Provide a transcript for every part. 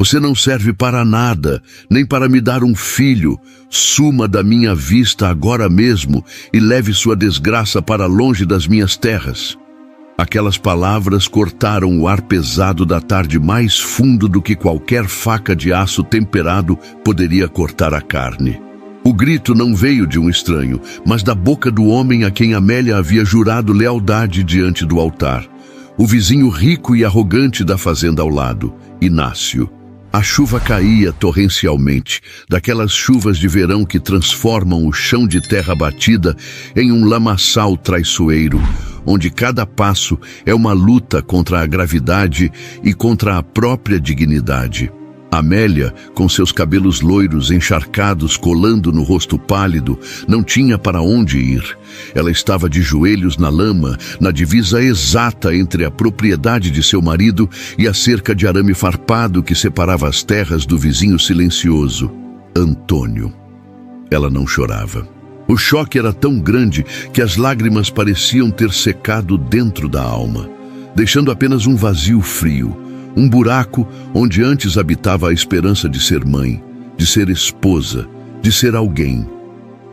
Você não serve para nada, nem para me dar um filho. Suma da minha vista agora mesmo e leve sua desgraça para longe das minhas terras. Aquelas palavras cortaram o ar pesado da tarde mais fundo do que qualquer faca de aço temperado poderia cortar a carne. O grito não veio de um estranho, mas da boca do homem a quem Amélia havia jurado lealdade diante do altar. O vizinho rico e arrogante da fazenda ao lado, Inácio. A chuva caía torrencialmente, daquelas chuvas de verão que transformam o chão de terra batida em um lamaçal traiçoeiro, onde cada passo é uma luta contra a gravidade e contra a própria dignidade. Amélia, com seus cabelos loiros encharcados colando no rosto pálido, não tinha para onde ir. Ela estava de joelhos na lama, na divisa exata entre a propriedade de seu marido e a cerca de arame farpado que separava as terras do vizinho silencioso, Antônio. Ela não chorava. O choque era tão grande que as lágrimas pareciam ter secado dentro da alma, deixando apenas um vazio frio. Um buraco onde antes habitava a esperança de ser mãe, de ser esposa, de ser alguém.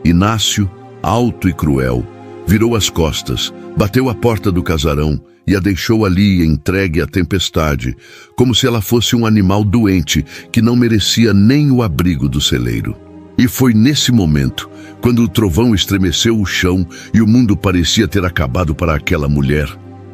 Inácio, alto e cruel, virou as costas, bateu a porta do casarão e a deixou ali entregue à tempestade, como se ela fosse um animal doente que não merecia nem o abrigo do celeiro. E foi nesse momento, quando o trovão estremeceu o chão e o mundo parecia ter acabado para aquela mulher,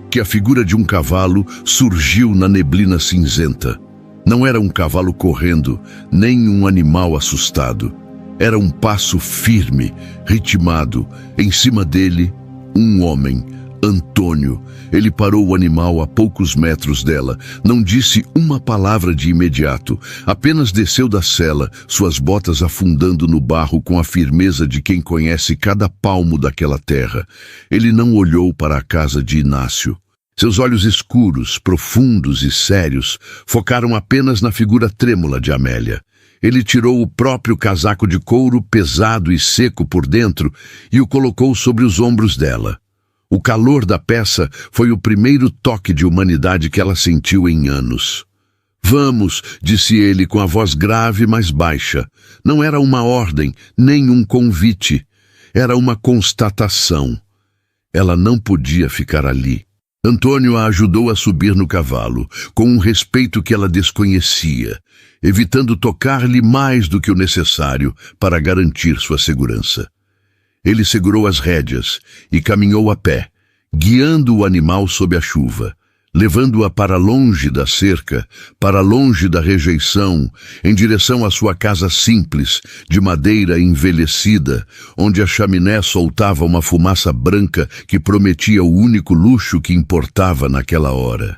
que a figura de um cavalo surgiu na neblina cinzenta. Não era um cavalo correndo, nem um animal assustado. Era um passo firme, ritmado. Em cima dele, um homem, Antônio. Ele parou o animal a poucos metros dela. Não disse uma palavra de imediato. Apenas desceu da sela, suas botas afundando no barro com a firmeza de quem conhece cada palmo daquela terra. Ele não olhou para a casa de Inácio. Seus olhos escuros, profundos e sérios focaram apenas na figura trêmula de Amélia. Ele tirou o próprio casaco de couro pesado e seco por dentro e o colocou sobre os ombros dela. O calor da peça foi o primeiro toque de humanidade que ela sentiu em anos. "Vamos", disse ele com a voz grave, mas baixa. Não era uma ordem, nem um convite. Era uma constatação. Ela não podia ficar ali. Antônio a ajudou a subir no cavalo, com um respeito que ela desconhecia, evitando tocar-lhe mais do que o necessário para garantir sua segurança. Ele segurou as rédeas e caminhou a pé, guiando o animal sob a chuva, levando-a para longe da cerca, para longe da rejeição, em direção à sua casa simples, de madeira envelhecida, onde a chaminé soltava uma fumaça branca que prometia o único luxo que importava naquela hora: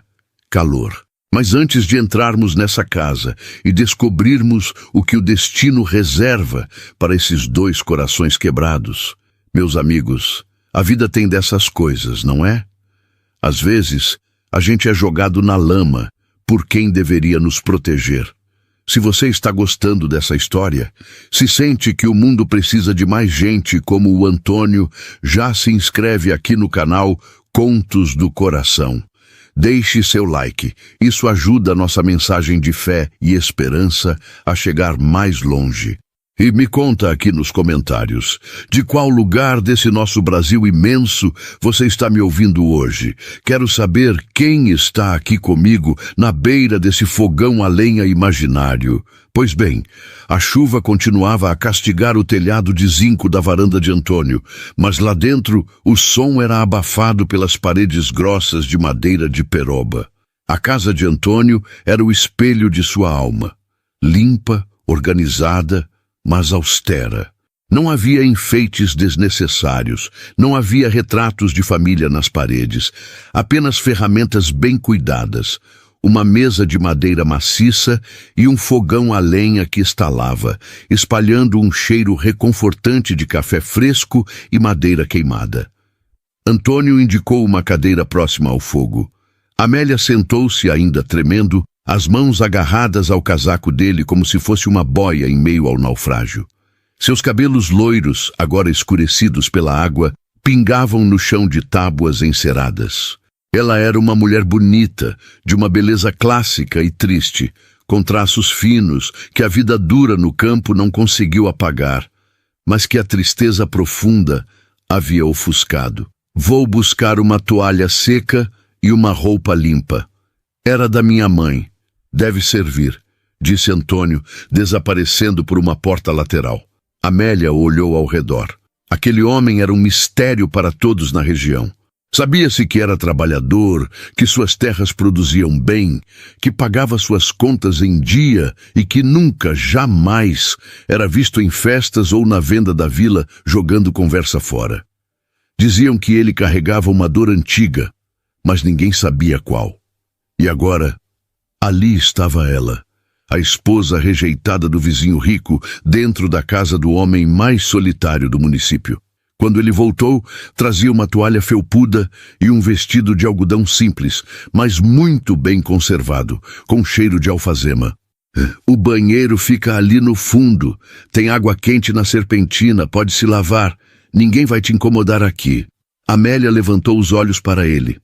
calor. Mas antes de entrarmos nessa casa e descobrirmos o que o destino reserva para esses dois corações quebrados, meus amigos, a vida tem dessas coisas, não é? Às vezes, a gente é jogado na lama por quem deveria nos proteger. Se você está gostando dessa história, se sente que o mundo precisa de mais gente como o Antônio, já se inscreve aqui no canal Contos do Coração. Deixe seu like, isso ajuda a nossa mensagem de fé e esperança a chegar mais longe. E me conta aqui nos comentários, de qual lugar desse nosso Brasil imenso você está me ouvindo hoje? Quero saber quem está aqui comigo na beira desse fogão a lenha imaginário. Pois bem, a chuva continuava a castigar o telhado de zinco da varanda de Antônio, mas lá dentro o som era abafado pelas paredes grossas de madeira de peroba. A casa de Antônio era o espelho de sua alma, limpa, organizada, mas austera. Não havia enfeites desnecessários, não havia retratos de família nas paredes, apenas ferramentas bem cuidadas, uma mesa de madeira maciça e um fogão a lenha que estalava, espalhando um cheiro reconfortante de café fresco e madeira queimada. Antônio indicou uma cadeira próxima ao fogo. Amélia sentou-se ainda tremendo, as mãos agarradas ao casaco dele como se fosse uma boia em meio ao naufrágio. Seus cabelos loiros, agora escurecidos pela água, pingavam no chão de tábuas enceradas. Ela era uma mulher bonita, de uma beleza clássica e triste, com traços finos que a vida dura no campo não conseguiu apagar, mas que a tristeza profunda havia ofuscado. Vou buscar uma toalha seca e uma roupa limpa. Era da minha mãe. Deve servir, disse Antônio, desaparecendo por uma porta lateral. Amélia olhou ao redor. Aquele homem era um mistério para todos na região. Sabia-se que era trabalhador, que suas terras produziam bem, que pagava suas contas em dia e que nunca, jamais, era visto em festas ou na venda da vila jogando conversa fora. Diziam que ele carregava uma dor antiga, mas ninguém sabia qual. E agora, ali estava ela, a esposa rejeitada do vizinho rico, dentro da casa do homem mais solitário do município. Quando ele voltou, trazia uma toalha felpuda e um vestido de algodão simples, mas muito bem conservado, com cheiro de alfazema. O banheiro fica ali no fundo. Tem água quente na serpentina, pode se lavar. Ninguém vai te incomodar aqui. Amélia levantou os olhos para ele.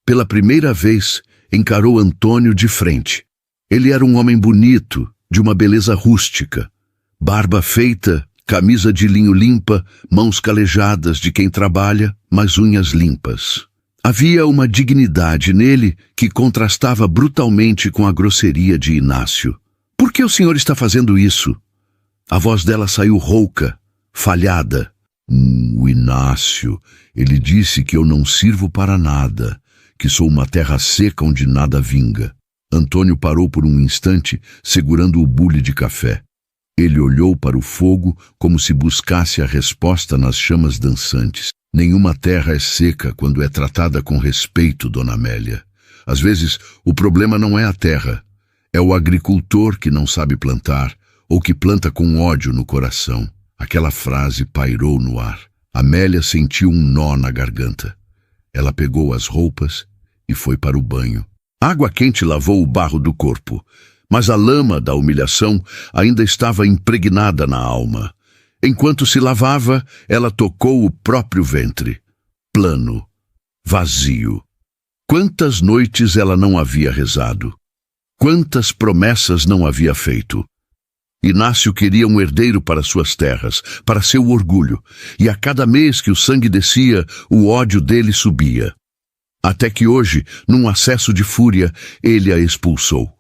Pela primeira vez, encarou Antônio de frente. Ele era um homem bonito, de uma beleza rústica. Barba feita, camisa de linho limpa, mãos calejadas de quem trabalha, mas unhas limpas. Havia uma dignidade nele que contrastava brutalmente com a grosseria de Inácio. Por que o senhor está fazendo isso? A voz dela saiu rouca, falhada. O Inácio, ele disse que eu não sirvo para nada, que sou uma terra seca onde nada vinga. Antônio parou por um instante, segurando o bule de café. Ele olhou para o fogo como se buscasse a resposta nas chamas dançantes. Nenhuma terra é seca quando é tratada com respeito, dona Amélia. Às vezes, o problema não é a terra. É o agricultor que não sabe plantar, ou que planta com ódio no coração. Aquela frase pairou no ar. Amélia sentiu um nó na garganta. Ela pegou as roupas e foi para o banho. A água quente lavou o barro do corpo, mas a lama da humilhação ainda estava impregnada na alma. Enquanto se lavava, ela tocou o próprio ventre. Plano, vazio. Quantas noites ela não havia rezado? Quantas promessas não havia feito? Inácio queria um herdeiro para suas terras, para seu orgulho, e a cada mês que o sangue descia, o ódio dele subia. Até que hoje, num acesso de fúria, ele a expulsou.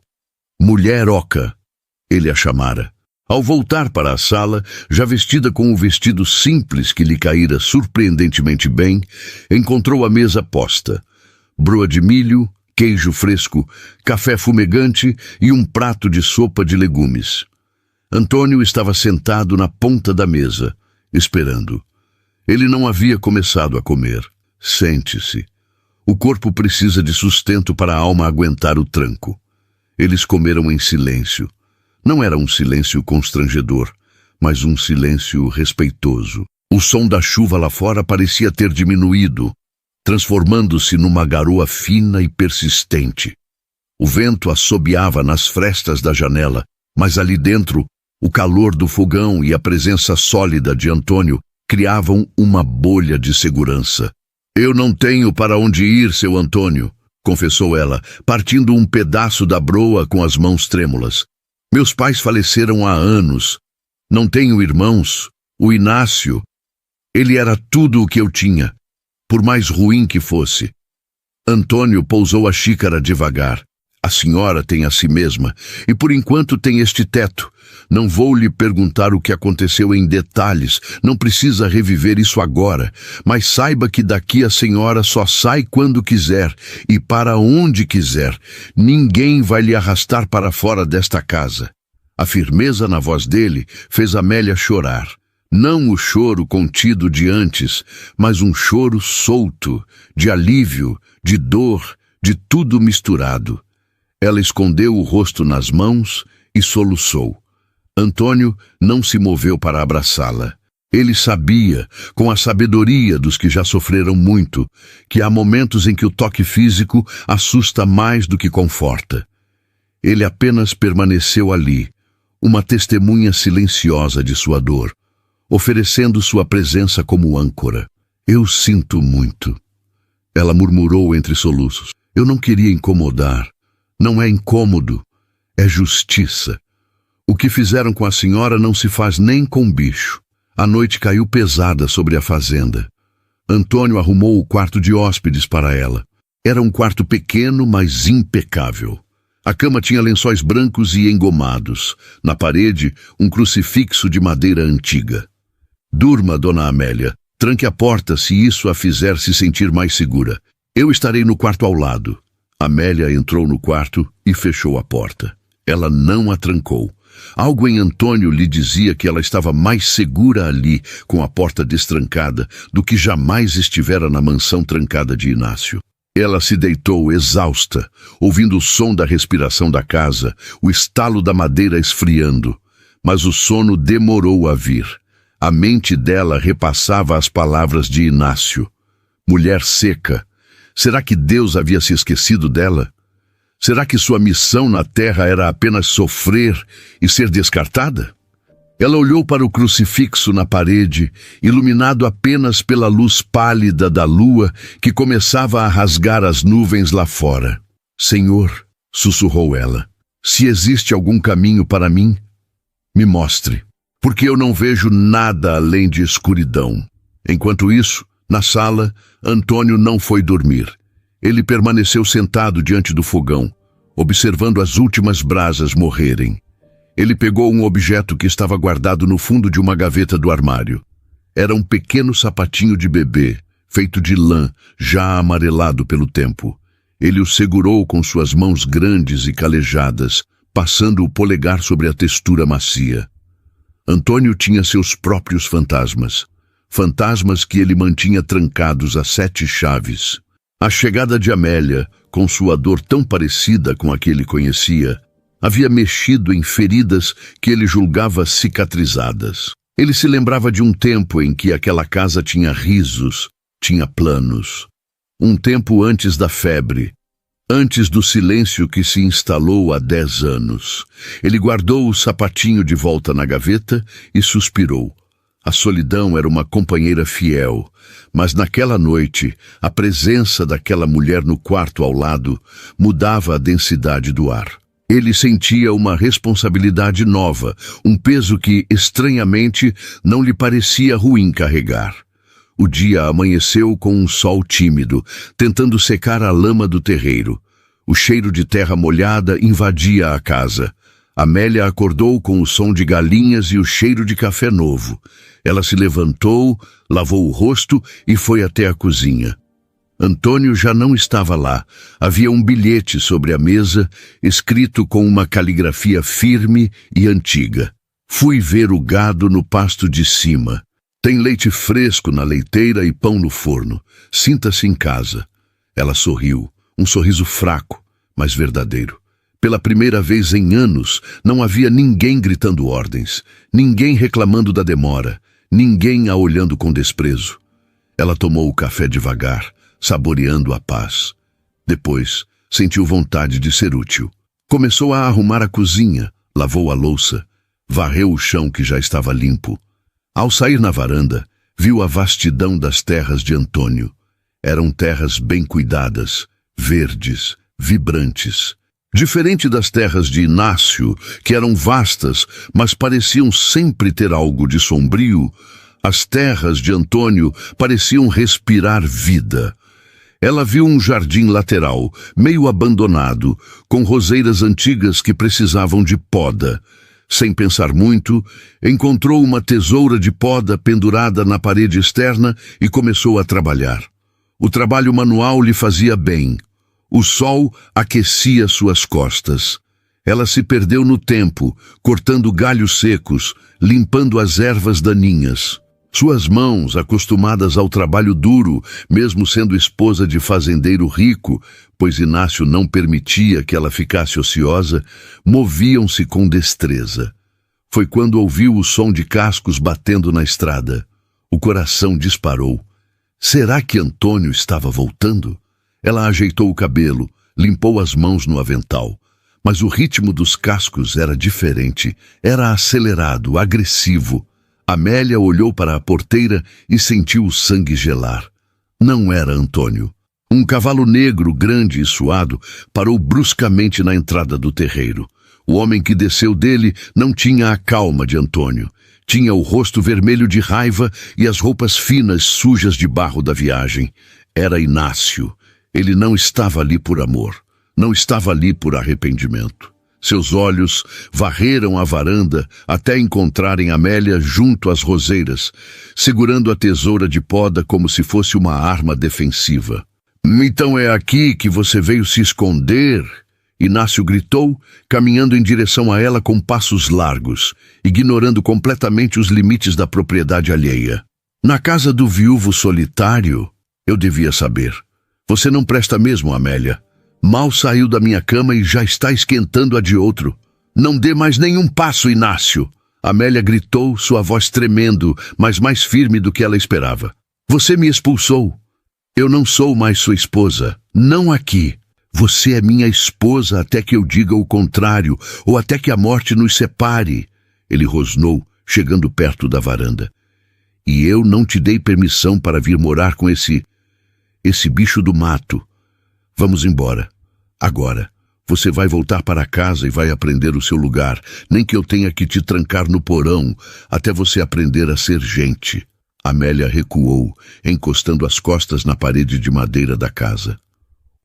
Mulher oca, ele a chamara. Ao voltar para a sala, já vestida com o vestido simples que lhe caíra surpreendentemente bem, encontrou a mesa posta. Broa de milho, queijo fresco, café fumegante e um prato de sopa de legumes. Antônio estava sentado na ponta da mesa, esperando. Ele não havia começado a comer. Sente-se. O corpo precisa de sustento para a alma aguentar o tranco. Eles comeram em silêncio. Não era um silêncio constrangedor, mas um silêncio respeitoso. O som da chuva lá fora parecia ter diminuído, transformando-se numa garoa fina e persistente. O vento assobiava nas frestas da janela, mas ali dentro, o calor do fogão e a presença sólida de Antônio criavam uma bolha de segurança. Eu não tenho para onde ir, seu Antônio, confessou ela, partindo um pedaço da broa com as mãos trêmulas. Meus pais faleceram há anos. Não tenho irmãos. O Inácio, ele era tudo o que eu tinha, por mais ruim que fosse. Antônio pousou a xícara devagar. A senhora tem a si mesma, e por enquanto tem este teto. Não vou lhe perguntar o que aconteceu em detalhes, não precisa reviver isso agora, mas saiba que daqui a senhora só sai quando quiser, e para onde quiser. Ninguém vai lhe arrastar para fora desta casa. A firmeza na voz dele fez Amélia chorar. Não o choro contido de antes, mas um choro solto, de alívio, de dor, de tudo misturado. Ela escondeu o rosto nas mãos e soluçou. Antônio não se moveu para abraçá-la. Ele sabia, com a sabedoria dos que já sofreram muito, que há momentos em que o toque físico assusta mais do que conforta. Ele apenas permaneceu ali, uma testemunha silenciosa de sua dor, oferecendo sua presença como âncora. Eu sinto muito. Ela murmurou entre soluços. Eu não queria incomodar. Não é incômodo. É justiça. O que fizeram com a senhora não se faz nem com bicho. A noite caiu pesada sobre a fazenda. Antônio arrumou o quarto de hóspedes para ela. Era um quarto pequeno, mas impecável. A cama tinha lençóis brancos e engomados. Na parede, um crucifixo de madeira antiga. Durma, dona Amélia. Tranque a porta se isso a fizer se sentir mais segura. Eu estarei no quarto ao lado. Amélia entrou no quarto e fechou a porta. Ela não a trancou. Algo em Antônio lhe dizia que ela estava mais segura ali, com a porta destrancada, do que jamais estivera na mansão trancada de Inácio. Ela se deitou exausta, ouvindo o som da respiração da casa, o estalo da madeira esfriando. Mas o sono demorou a vir. A mente dela repassava as palavras de Inácio. Mulher seca. Será que Deus havia se esquecido dela? Será que sua missão na terra era apenas sofrer e ser descartada? Ela olhou para o crucifixo na parede, iluminado apenas pela luz pálida da lua que começava a rasgar as nuvens lá fora. Senhor, sussurrou ela, se existe algum caminho para mim, me mostre, porque eu não vejo nada além de escuridão. Enquanto isso, na sala, Antônio não foi dormir. Ele permaneceu sentado diante do fogão, observando as últimas brasas morrerem. Ele pegou um objeto que estava guardado no fundo de uma gaveta do armário. Era um pequeno sapatinho de bebê, feito de lã, já amarelado pelo tempo. Ele o segurou com suas mãos grandes e calejadas, passando o polegar sobre a textura macia. Antônio tinha seus próprios fantasmas. Fantasmas que ele mantinha trancados a 7 chaves. A chegada de Amélia, com sua dor tão parecida com a que ele conhecia, havia mexido em feridas que ele julgava cicatrizadas. Ele se lembrava de um tempo em que aquela casa tinha risos, tinha planos. Um tempo antes da febre, antes do silêncio que se instalou há 10 anos. Ele guardou o sapatinho de volta na gaveta e suspirou. A solidão era uma companheira fiel, mas naquela noite, a presença daquela mulher no quarto ao lado mudava a densidade do ar. Ele sentia uma responsabilidade nova, um peso que, estranhamente, não lhe parecia ruim carregar. O dia amanheceu com um sol tímido, tentando secar a lama do terreiro. O cheiro de terra molhada invadia a casa. Amélia acordou com o som de galinhas e o cheiro de café novo. Ela se levantou, lavou o rosto e foi até a cozinha. Antônio já não estava lá. Havia um bilhete sobre a mesa, escrito com uma caligrafia firme e antiga. Fui ver o gado no pasto de cima. Tem leite fresco na leiteira e pão no forno. Sinta-se em casa. Ela sorriu, um sorriso fraco, mas verdadeiro. Pela primeira vez em anos, não havia ninguém gritando ordens, ninguém reclamando da demora, ninguém a olhando com desprezo. Ela tomou o café devagar, saboreando a paz. Depois, sentiu vontade de ser útil. Começou a arrumar a cozinha, lavou a louça, varreu o chão que já estava limpo. Ao sair na varanda, viu a vastidão das terras de Antônio. Eram terras bem cuidadas, verdes, vibrantes. Diferente das terras de Inácio, que eram vastas, mas pareciam sempre ter algo de sombrio, as terras de Antônio pareciam respirar vida. Ela viu um jardim lateral, meio abandonado, com roseiras antigas que precisavam de poda. Sem pensar muito, encontrou uma tesoura de poda pendurada na parede externa e começou a trabalhar. O trabalho manual lhe fazia bem. O sol aquecia suas costas. Ela se perdeu no tempo, cortando galhos secos, limpando as ervas daninhas. Suas mãos, acostumadas ao trabalho duro, mesmo sendo esposa de fazendeiro rico, pois Inácio não permitia que ela ficasse ociosa, moviam-se com destreza. Foi quando ouviu o som de cascos batendo na estrada. O coração disparou. Será que Antônio estava voltando? Ela ajeitou o cabelo, limpou as mãos no avental. Mas o ritmo dos cascos era diferente, era acelerado, agressivo. Amélia olhou para a porteira e sentiu o sangue gelar. Não era Antônio. Um cavalo negro, grande e suado, parou bruscamente na entrada do terreiro. O homem que desceu dele não tinha a calma de Antônio. Tinha o rosto vermelho de raiva e as roupas finas sujas de barro da viagem. Era Inácio. Ele não estava ali por amor. Não estava ali por arrependimento. Seus olhos varreram a varanda até encontrarem Amélia junto às roseiras, segurando a tesoura de poda como se fosse uma arma defensiva. "Então é aqui que você veio se esconder?" Inácio gritou, caminhando em direção a ela com passos largos, ignorando completamente os limites da propriedade alheia. "Na casa do viúvo solitário, eu devia saber. Você não presta mesmo, Amélia. Mal saiu da minha cama e já está esquentando a de outro. Não dê mais nenhum passo, Inácio!" Amélia gritou, sua voz tremendo, mas mais firme do que ela esperava. "Você me expulsou. Eu não sou mais sua esposa. Não aqui. Você é minha esposa até que eu diga o contrário, ou até que a morte nos separe." Ele rosnou, chegando perto da varanda. "E eu não te dei permissão para vir morar com esse bicho do mato. Vamos embora. Agora. Você vai voltar para casa e vai aprender o seu lugar, nem que eu tenha que te trancar no porão, até você aprender a ser gente." Amélia recuou, encostando as costas na parede de madeira da casa.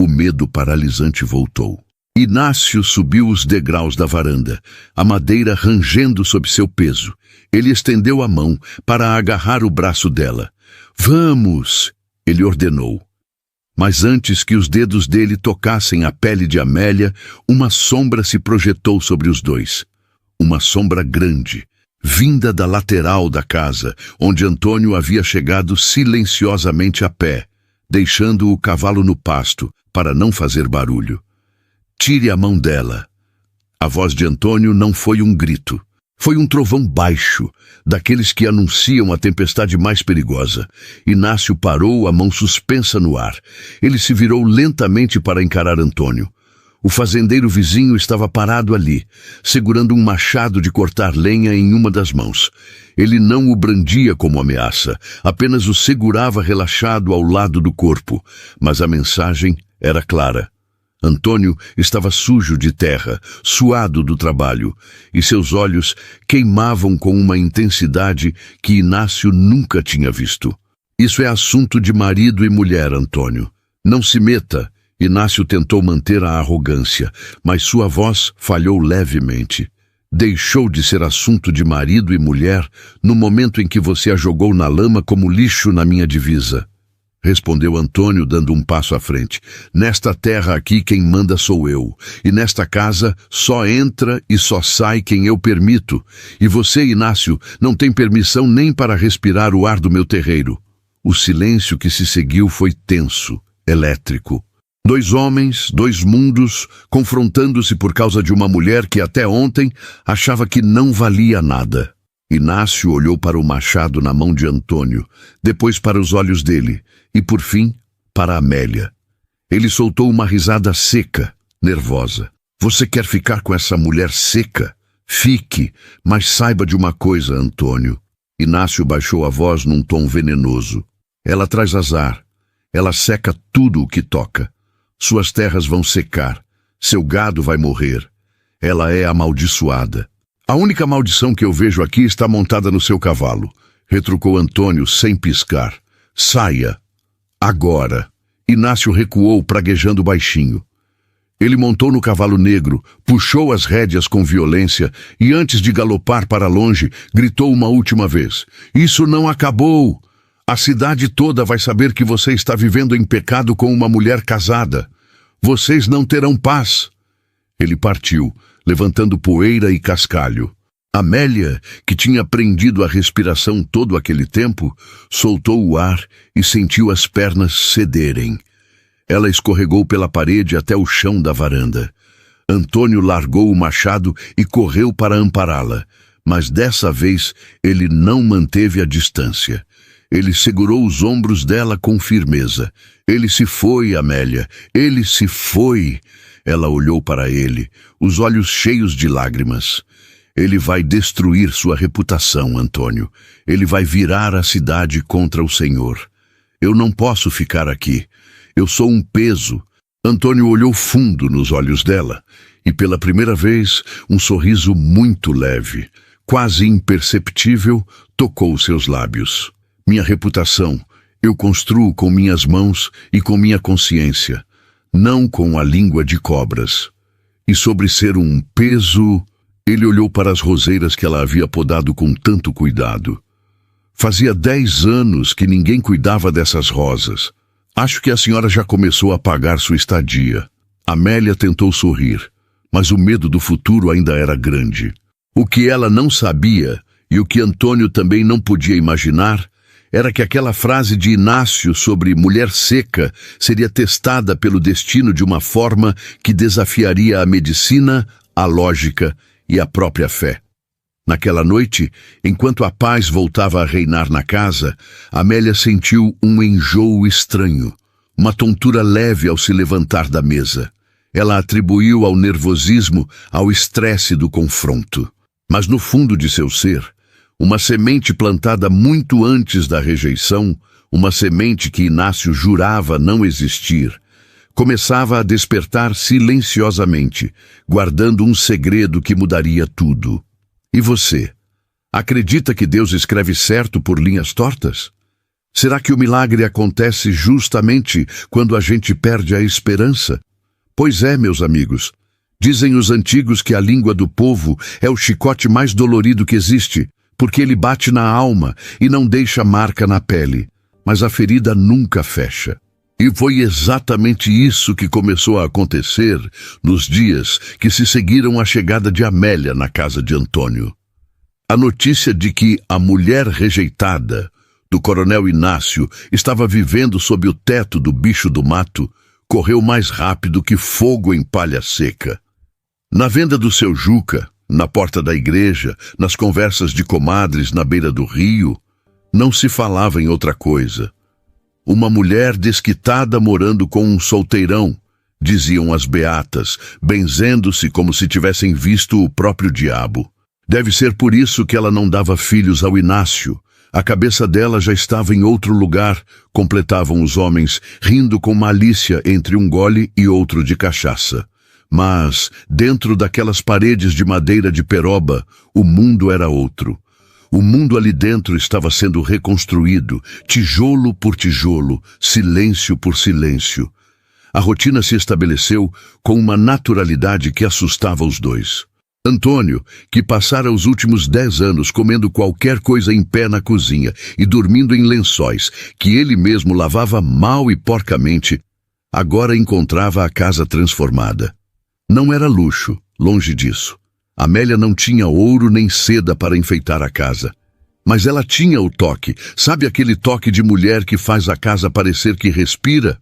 O medo paralisante voltou. Inácio subiu os degraus da varanda, a madeira rangendo sob seu peso. Ele estendeu a mão para agarrar o braço dela. "Vamos!" ele ordenou. Mas antes que os dedos dele tocassem a pele de Amélia, uma sombra se projetou sobre os dois. Uma sombra grande, vinda da lateral da casa, onde Antônio havia chegado silenciosamente a pé, deixando o cavalo no pasto para não fazer barulho. "Tire a mão dela." A voz de Antônio não foi um grito. Foi um trovão baixo, daqueles que anunciam a tempestade mais perigosa. Inácio parou, a mão suspensa no ar. Ele se virou lentamente para encarar Antônio. O fazendeiro vizinho estava parado ali, segurando um machado de cortar lenha em uma das mãos. Ele não o brandia como ameaça, apenas o segurava relaxado ao lado do corpo. Mas a mensagem era clara. Antônio estava sujo de terra, suado do trabalho, e seus olhos queimavam com uma intensidade que Inácio nunca tinha visto. "Isso é assunto de marido e mulher, Antônio. Não se meta." Inácio tentou manter a arrogância, mas sua voz falhou levemente. "Deixou de ser assunto de marido e mulher no momento em que você a jogou na lama como lixo na minha divisa," respondeu Antônio, dando um passo à frente. "Nesta terra aqui quem manda sou eu, e nesta casa só entra e só sai quem eu permito, e você, Inácio, não tem permissão nem para respirar o ar do meu terreiro." O silêncio que se seguiu foi tenso, elétrico. Dois homens, dois mundos, confrontando-se por causa de uma mulher que até ontem achava que não valia nada. Inácio olhou para o machado na mão de Antônio, depois para os olhos dele, e por fim, para Amélia. Ele soltou uma risada seca, nervosa. "Você quer ficar com essa mulher seca? Fique, mas saiba de uma coisa, Antônio." Inácio baixou a voz num tom venenoso. "Ela traz azar. Ela seca tudo o que toca. Suas terras vão secar. Seu gado vai morrer. Ela é amaldiçoada." "A única maldição que eu vejo aqui está montada no seu cavalo," retrucou Antônio sem piscar. "Saia. Agora." Inácio recuou, praguejando baixinho. Ele montou no cavalo negro, puxou as rédeas com violência e, antes de galopar para longe, gritou uma última vez: "Isso não acabou! A cidade toda vai saber que você está vivendo em pecado com uma mulher casada. Vocês não terão paz." Ele partiu, levantando poeira e cascalho. Amélia, que tinha prendido a respiração todo aquele tempo, soltou o ar e sentiu as pernas cederem. Ela escorregou pela parede até o chão da varanda. Antônio largou o machado e correu para ampará-la, mas dessa vez ele não manteve a distância. Ele segurou os ombros dela com firmeza. "Ele se foi, Amélia, ele se foi." Ela olhou para ele, os olhos cheios de lágrimas. "Ele vai destruir sua reputação, Antônio. Ele vai virar a cidade contra o Senhor. Eu não posso ficar aqui. Eu sou um peso." Antônio olhou fundo nos olhos dela. e pela primeira vez um sorriso muito leve, quase imperceptível, tocou seus lábios. Minha reputação eu construo com minhas mãos e com minha consciência, não com a língua de cobras. E sobre ser um peso, ele olhou para as roseiras que ela havia podado com tanto cuidado. Fazia 10 anos que ninguém cuidava dessas rosas. Acho que a senhora já começou a pagar sua estadia. Amélia tentou sorrir, mas o medo do futuro ainda era grande. O que ela não sabia, e o que Antônio também não podia imaginar, era que aquela frase de Inácio sobre mulher seca seria testada pelo destino de uma forma que desafiaria a medicina, a lógica e a própria fé. Naquela noite, enquanto a paz voltava a reinar na casa, Amélia sentiu um enjoo estranho, uma tontura leve ao se levantar da mesa. Ela atribuiu ao nervosismo, ao estresse do confronto. Mas no fundo de seu ser, uma semente plantada muito antes da rejeição, uma semente que Inácio jurava não existir, começava a despertar silenciosamente, guardando um segredo que mudaria tudo. E você? Acredita que Deus escreve certo por linhas tortas? Será que o milagre acontece justamente quando a gente perde a esperança? Pois é, meus amigos. Dizem os antigos que a língua do povo é o chicote mais dolorido que existe, porque ele bate na alma e não deixa marca na pele, mas a ferida nunca fecha. E foi exatamente isso que começou a acontecer nos dias que se seguiram à chegada de Amélia na casa de Antônio. A notícia de que a mulher rejeitada do coronel Inácio estava vivendo sob o teto do bicho do mato correu mais rápido que fogo em palha seca. Na venda do seu Juca, na porta da igreja, nas conversas de comadres na beira do rio, não se falava em outra coisa. Uma mulher desquitada morando com um solteirão, diziam as beatas, benzendo-se como se tivessem visto o próprio diabo. Deve ser por isso que ela não dava filhos ao Inácio. A cabeça dela já estava em outro lugar, completavam os homens, rindo com malícia entre um gole e outro de cachaça. Mas, dentro daquelas paredes de madeira de peroba, o mundo era outro. O mundo ali dentro estava sendo reconstruído, tijolo por tijolo, silêncio por silêncio. A rotina se estabeleceu com uma naturalidade que assustava os dois. Antônio, que passara os últimos 10 anos comendo qualquer coisa em pé na cozinha e dormindo em lençóis, que ele mesmo lavava mal e porcamente, agora encontrava a casa transformada. Não era luxo, longe disso. Amélia não tinha ouro nem seda para enfeitar a casa. Mas ela tinha o toque, sabe aquele toque de mulher que faz a casa parecer que respira?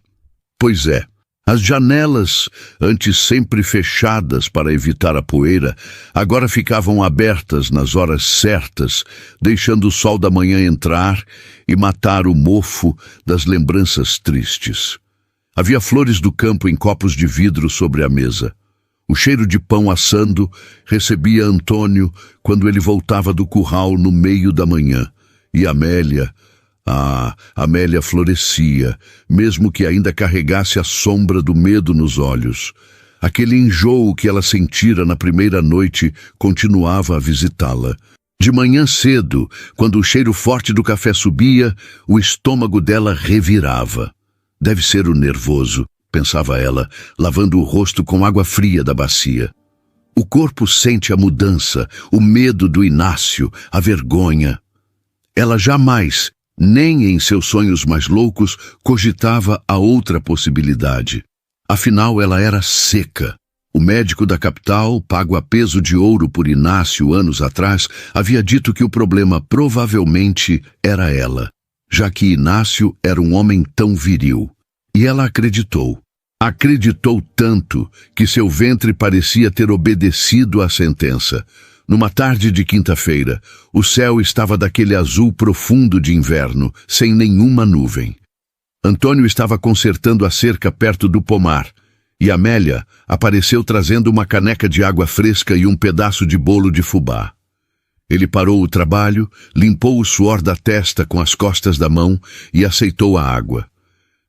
Pois é, as janelas, antes sempre fechadas para evitar a poeira, agora ficavam abertas nas horas certas, deixando o sol da manhã entrar e matar o mofo das lembranças tristes. Havia flores do campo em copos de vidro sobre a mesa. O cheiro de pão assando recebia Antônio quando ele voltava do curral no meio da manhã. E Amélia, Amélia florescia, mesmo que ainda carregasse a sombra do medo nos olhos. Aquele enjoo que ela sentira na primeira noite continuava a visitá-la. De manhã cedo, quando o cheiro forte do café subia, o estômago dela revirava. Deve ser o nervoso, pensava ela, lavando o rosto com água fria da bacia. O corpo sente a mudança, o medo do Inácio, a vergonha. Ela jamais, nem em seus sonhos mais loucos, cogitava a outra possibilidade. Afinal, ela era seca. O médico da capital, pago a peso de ouro por Inácio anos atrás, havia dito que o problema provavelmente era ela, já que Inácio era um homem tão viril. E ela acreditou. Acreditou tanto que seu ventre parecia ter obedecido à sentença. Numa tarde de quinta-feira, o céu estava daquele azul profundo de inverno, sem nenhuma nuvem. Antônio estava consertando a cerca perto do pomar, e Amélia apareceu trazendo uma caneca de água fresca e um pedaço de bolo de fubá. Ele parou o trabalho, limpou o suor da testa com as costas da mão e aceitou a água.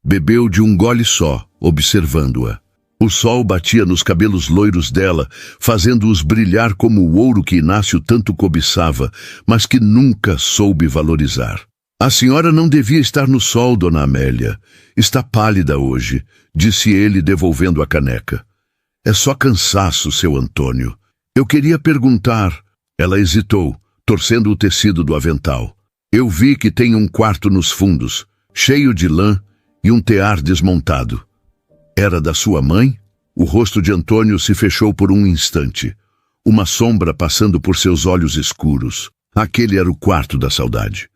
Bebeu de um gole só, observando-a. O sol batia nos cabelos loiros dela, fazendo-os brilhar como o ouro que Inácio tanto cobiçava, mas que nunca soube valorizar. A senhora não devia estar no sol, dona Amélia. Está pálida hoje, disse ele, devolvendo a caneca. É só cansaço, seu Antônio. Eu queria perguntar. Ela hesitou, torcendo o tecido do avental. Eu vi que tem um quarto nos fundos, cheio de lã e um tear desmontado. Era da sua mãe? O rosto de Antônio se fechou por um instante. Uma sombra passando por seus olhos escuros. Aquele era o quarto da saudade.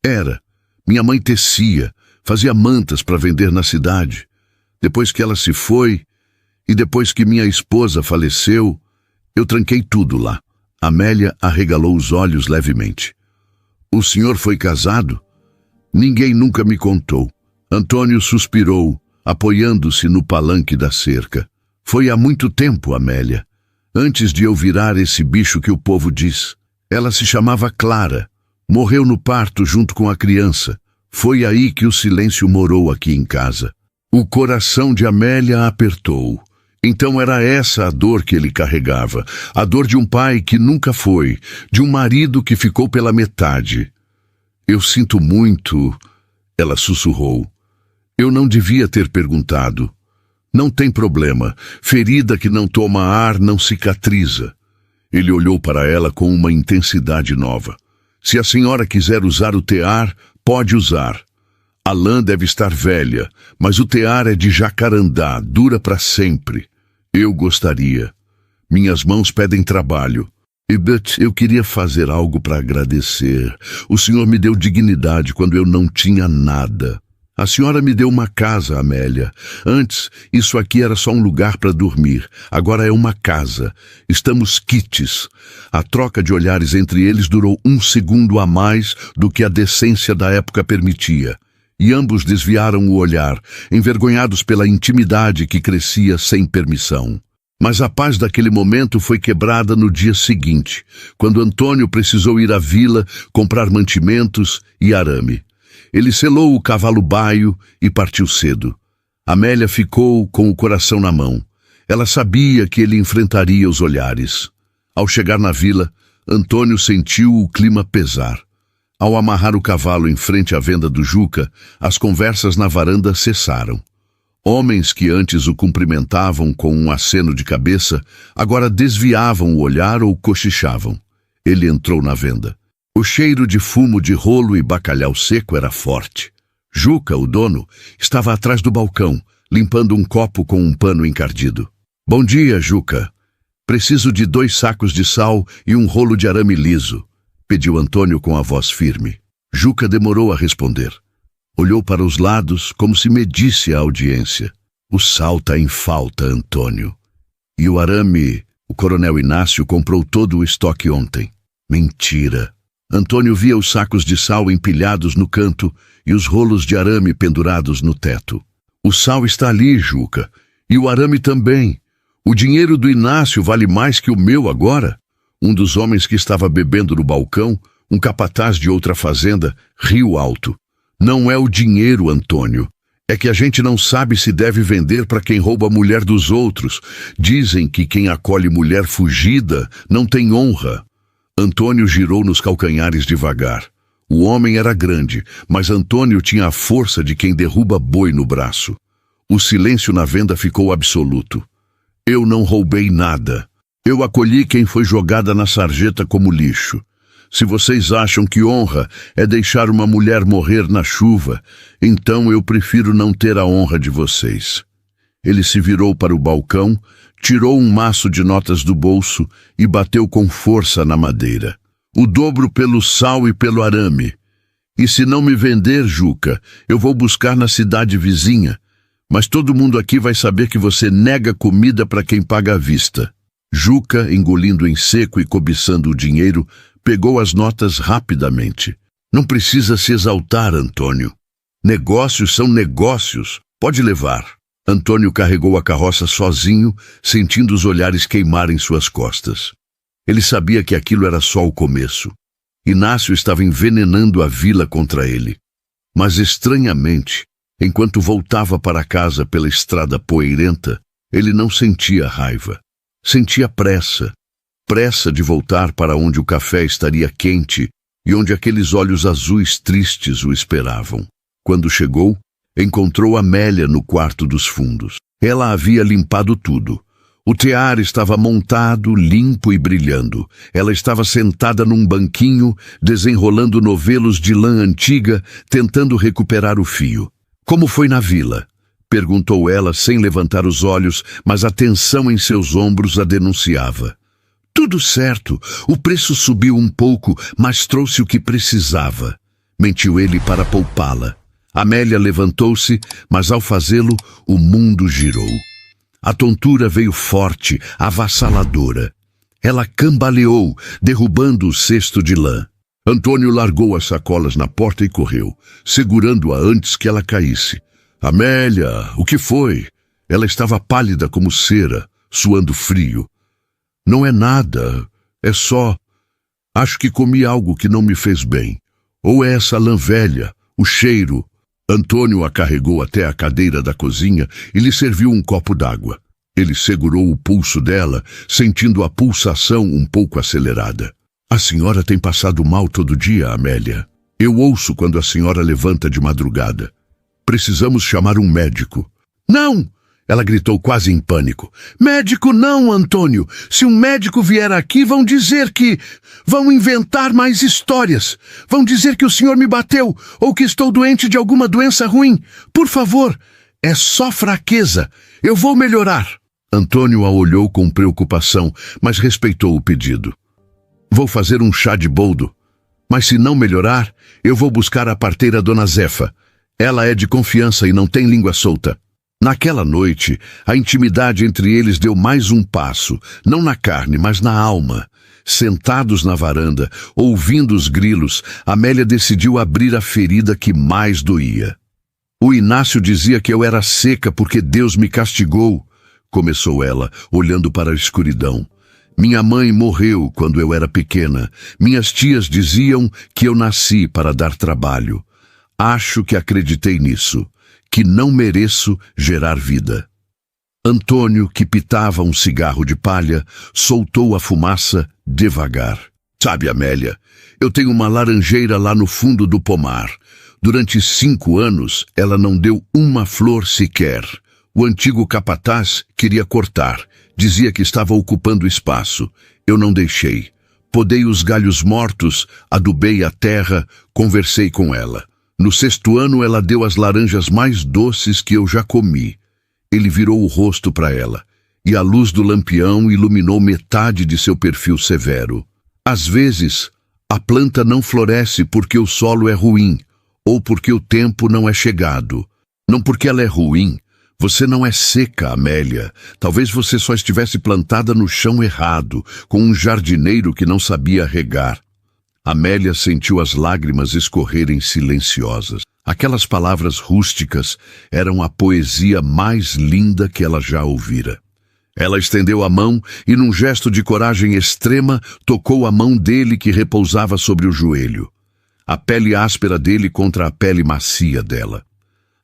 Era. Minha mãe tecia, fazia mantas para vender na cidade. Depois que ela se foi, e depois que minha esposa faleceu, eu tranquei tudo lá. Amélia arregalou os olhos levemente. O senhor foi casado? Ninguém nunca me contou. Antônio suspirou, apoiando-se no palanque da cerca. Foi há muito tempo, Amélia. Antes de eu virar esse bicho que o povo diz. Ela se chamava Clara. Morreu no parto junto com a criança. Foi aí que o silêncio morou aqui em casa. O coração de Amélia apertou. Então era essa a dor que ele carregava. A dor de um pai que nunca foi. De um marido que ficou pela metade. Eu sinto muito, ela sussurrou. Eu não devia ter perguntado. Não tem problema. Ferida que não toma ar não cicatriza. Ele olhou para ela com uma intensidade nova. Se a senhora quiser usar o tear, pode usar. A lã deve estar velha, mas o tear é de jacarandá, dura para sempre. Eu gostaria. Minhas mãos pedem trabalho. Eu queria fazer algo para agradecer. O senhor me deu dignidade quando eu não tinha nada. A senhora me deu uma casa, Amélia. Antes, isso aqui era só um lugar para dormir. Agora é uma casa. Estamos quites. A troca de olhares entre eles durou 1 segundo a mais do que a decência da época permitia. E ambos desviaram o olhar, envergonhados pela intimidade que crescia sem permissão. Mas a paz daquele momento foi quebrada no dia seguinte, quando Antônio precisou ir à vila comprar mantimentos e arame. Ele selou o cavalo baio e partiu cedo. Amélia ficou com o coração na mão. Ela sabia que ele enfrentaria os olhares. Ao chegar na vila, Antônio sentiu o clima pesar. Ao amarrar o cavalo em frente à venda do Juca, as conversas na varanda cessaram. Homens que antes o cumprimentavam com um aceno de cabeça, agora desviavam o olhar ou cochichavam. Ele entrou na venda. O cheiro de fumo de rolo e bacalhau seco era forte. Juca, o dono, estava atrás do balcão, limpando um copo com um pano encardido. Bom dia, Juca. Preciso de 2 sacos de sal e um rolo de arame liso, pediu Antônio com a voz firme. Juca demorou a responder. Olhou para os lados como se medisse a audiência. O sal está em falta, Antônio. E o arame, o coronel Inácio comprou todo o estoque ontem. Mentira. Antônio via os sacos de sal empilhados no canto e os rolos de arame pendurados no teto. O sal está ali, Juca, e o arame também. O dinheiro do Inácio vale mais que o meu agora. Um dos homens que estava bebendo no balcão, um capataz de outra fazenda, riu alto. Não é o dinheiro, Antônio. É que a gente não sabe se deve vender para quem rouba a mulher dos outros. Dizem que quem acolhe mulher fugida não tem honra. Antônio girou nos calcanhares devagar. O homem era grande, mas Antônio tinha a força de quem derruba boi no braço. O silêncio na venda ficou absoluto. Eu não roubei nada. Eu acolhi quem foi jogada na sarjeta como lixo. Se vocês acham que honra é deixar uma mulher morrer na chuva, então eu prefiro não ter a honra de vocês. Ele se virou para o balcão, tirou um maço de notas do bolso e bateu com força na madeira. O dobro pelo sal e pelo arame. E se não me vender, Juca, eu vou buscar na cidade vizinha. Mas todo mundo aqui vai saber que você nega comida para quem paga à vista. Juca, engolindo em seco e cobiçando o dinheiro, pegou as notas rapidamente. Não precisa se exaltar, Antônio. Negócios são negócios. Pode levar. Antônio carregou a carroça sozinho, sentindo os olhares queimarem suas costas. Ele sabia que aquilo era só o começo. Inácio estava envenenando a vila contra ele. Mas estranhamente, enquanto voltava para casa pela estrada poeirenta, Ele não sentia raiva. Sentia pressa. Pressa de voltar para onde o café estaria quente e onde aqueles olhos azuis tristes o esperavam. Quando chegou, encontrou Amélia no quarto dos fundos. Ela havia limpado tudo. O tear estava montado, limpo e brilhando. Ela estava sentada num banquinho, desenrolando novelos de lã antiga, tentando recuperar o fio. Como foi na vila? Perguntou ela sem levantar os olhos, mas a tensão em seus ombros a denunciava. Tudo certo. O preço subiu um pouco, mas trouxe o que precisava. Mentiu ele para poupá-la. Amélia levantou-se, mas ao fazê-lo, o mundo girou. A tontura veio forte, avassaladora. Ela cambaleou, derrubando o cesto de lã. Antônio largou as sacolas na porta e correu, segurando-a antes que ela caísse. Amélia, o que foi? Ela estava pálida como cera, suando frio. Não é nada, é só... Acho que comi algo que não me fez bem. Ou é essa lã velha, o cheiro... Antônio a carregou até a cadeira da cozinha e lhe serviu um copo d'água. Ele segurou o pulso dela, sentindo a pulsação um pouco acelerada. A senhora tem passado mal todo dia, Amélia. Eu ouço quando a senhora levanta de madrugada. Precisamos chamar um médico. Não! Ela gritou quase em pânico. Médico não, Antônio. Se um médico vier aqui, vão dizer que... Vão inventar mais histórias. Vão dizer que o senhor me bateu ou que estou doente de alguma doença ruim. Por favor, é só fraqueza. Eu vou melhorar. Antônio a olhou com preocupação, mas respeitou o pedido. Vou fazer um chá de boldo. Mas se não melhorar, eu vou buscar a parteira Dona Zefa. Ela é de confiança e não tem língua solta. Naquela noite, a intimidade entre eles deu mais um passo, não na carne, mas na alma. Sentados na varanda, ouvindo os grilos, Amélia decidiu abrir a ferida que mais doía. O Inácio dizia que eu era seca porque Deus me castigou, começou ela, olhando para a escuridão. Minha mãe morreu quando eu era pequena. Minhas tias diziam que eu nasci para dar trabalho. Acho que acreditei nisso. Que não mereço gerar vida. Antônio, que pitava um cigarro de palha, soltou a fumaça devagar. Sabe, Amélia, eu tenho uma laranjeira lá no fundo do pomar. Durante 5 anos, ela não deu uma flor sequer. O antigo capataz queria cortar. Dizia que estava ocupando espaço. Eu não deixei. Podei os galhos mortos, adubei a terra, conversei com ela. No 6º ano, ela deu as laranjas mais doces que eu já comi. Ele virou o rosto para ela, e a luz do lampião iluminou metade de seu perfil severo. Às vezes, a planta não floresce porque o solo é ruim, ou porque o tempo não é chegado. Não porque ela é ruim. Você não é seca, Amélia. Talvez você só estivesse plantada no chão errado, com um jardineiro que não sabia regar. Amélia sentiu as lágrimas escorrerem silenciosas. Aquelas palavras rústicas eram a poesia mais linda que ela já ouvira. Ela estendeu a mão e, num gesto de coragem extrema, tocou a mão dele que repousava sobre o joelho. A pele áspera dele contra a pele macia dela.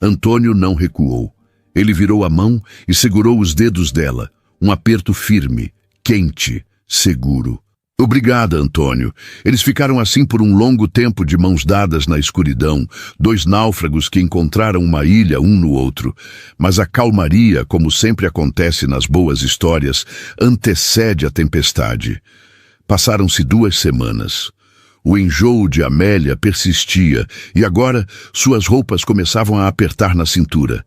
Antônio não recuou. Ele virou a mão e segurou os dedos dela. Um aperto firme, quente, seguro. Obrigada, Antônio. Eles ficaram assim por um longo tempo de mãos dadas na escuridão, 2 náufragos que encontraram uma ilha um no outro. Mas a calmaria, como sempre acontece nas boas histórias, antecede a tempestade. Passaram-se 2 semanas. O enjoo de Amélia persistia e agora suas roupas começavam a apertar na cintura.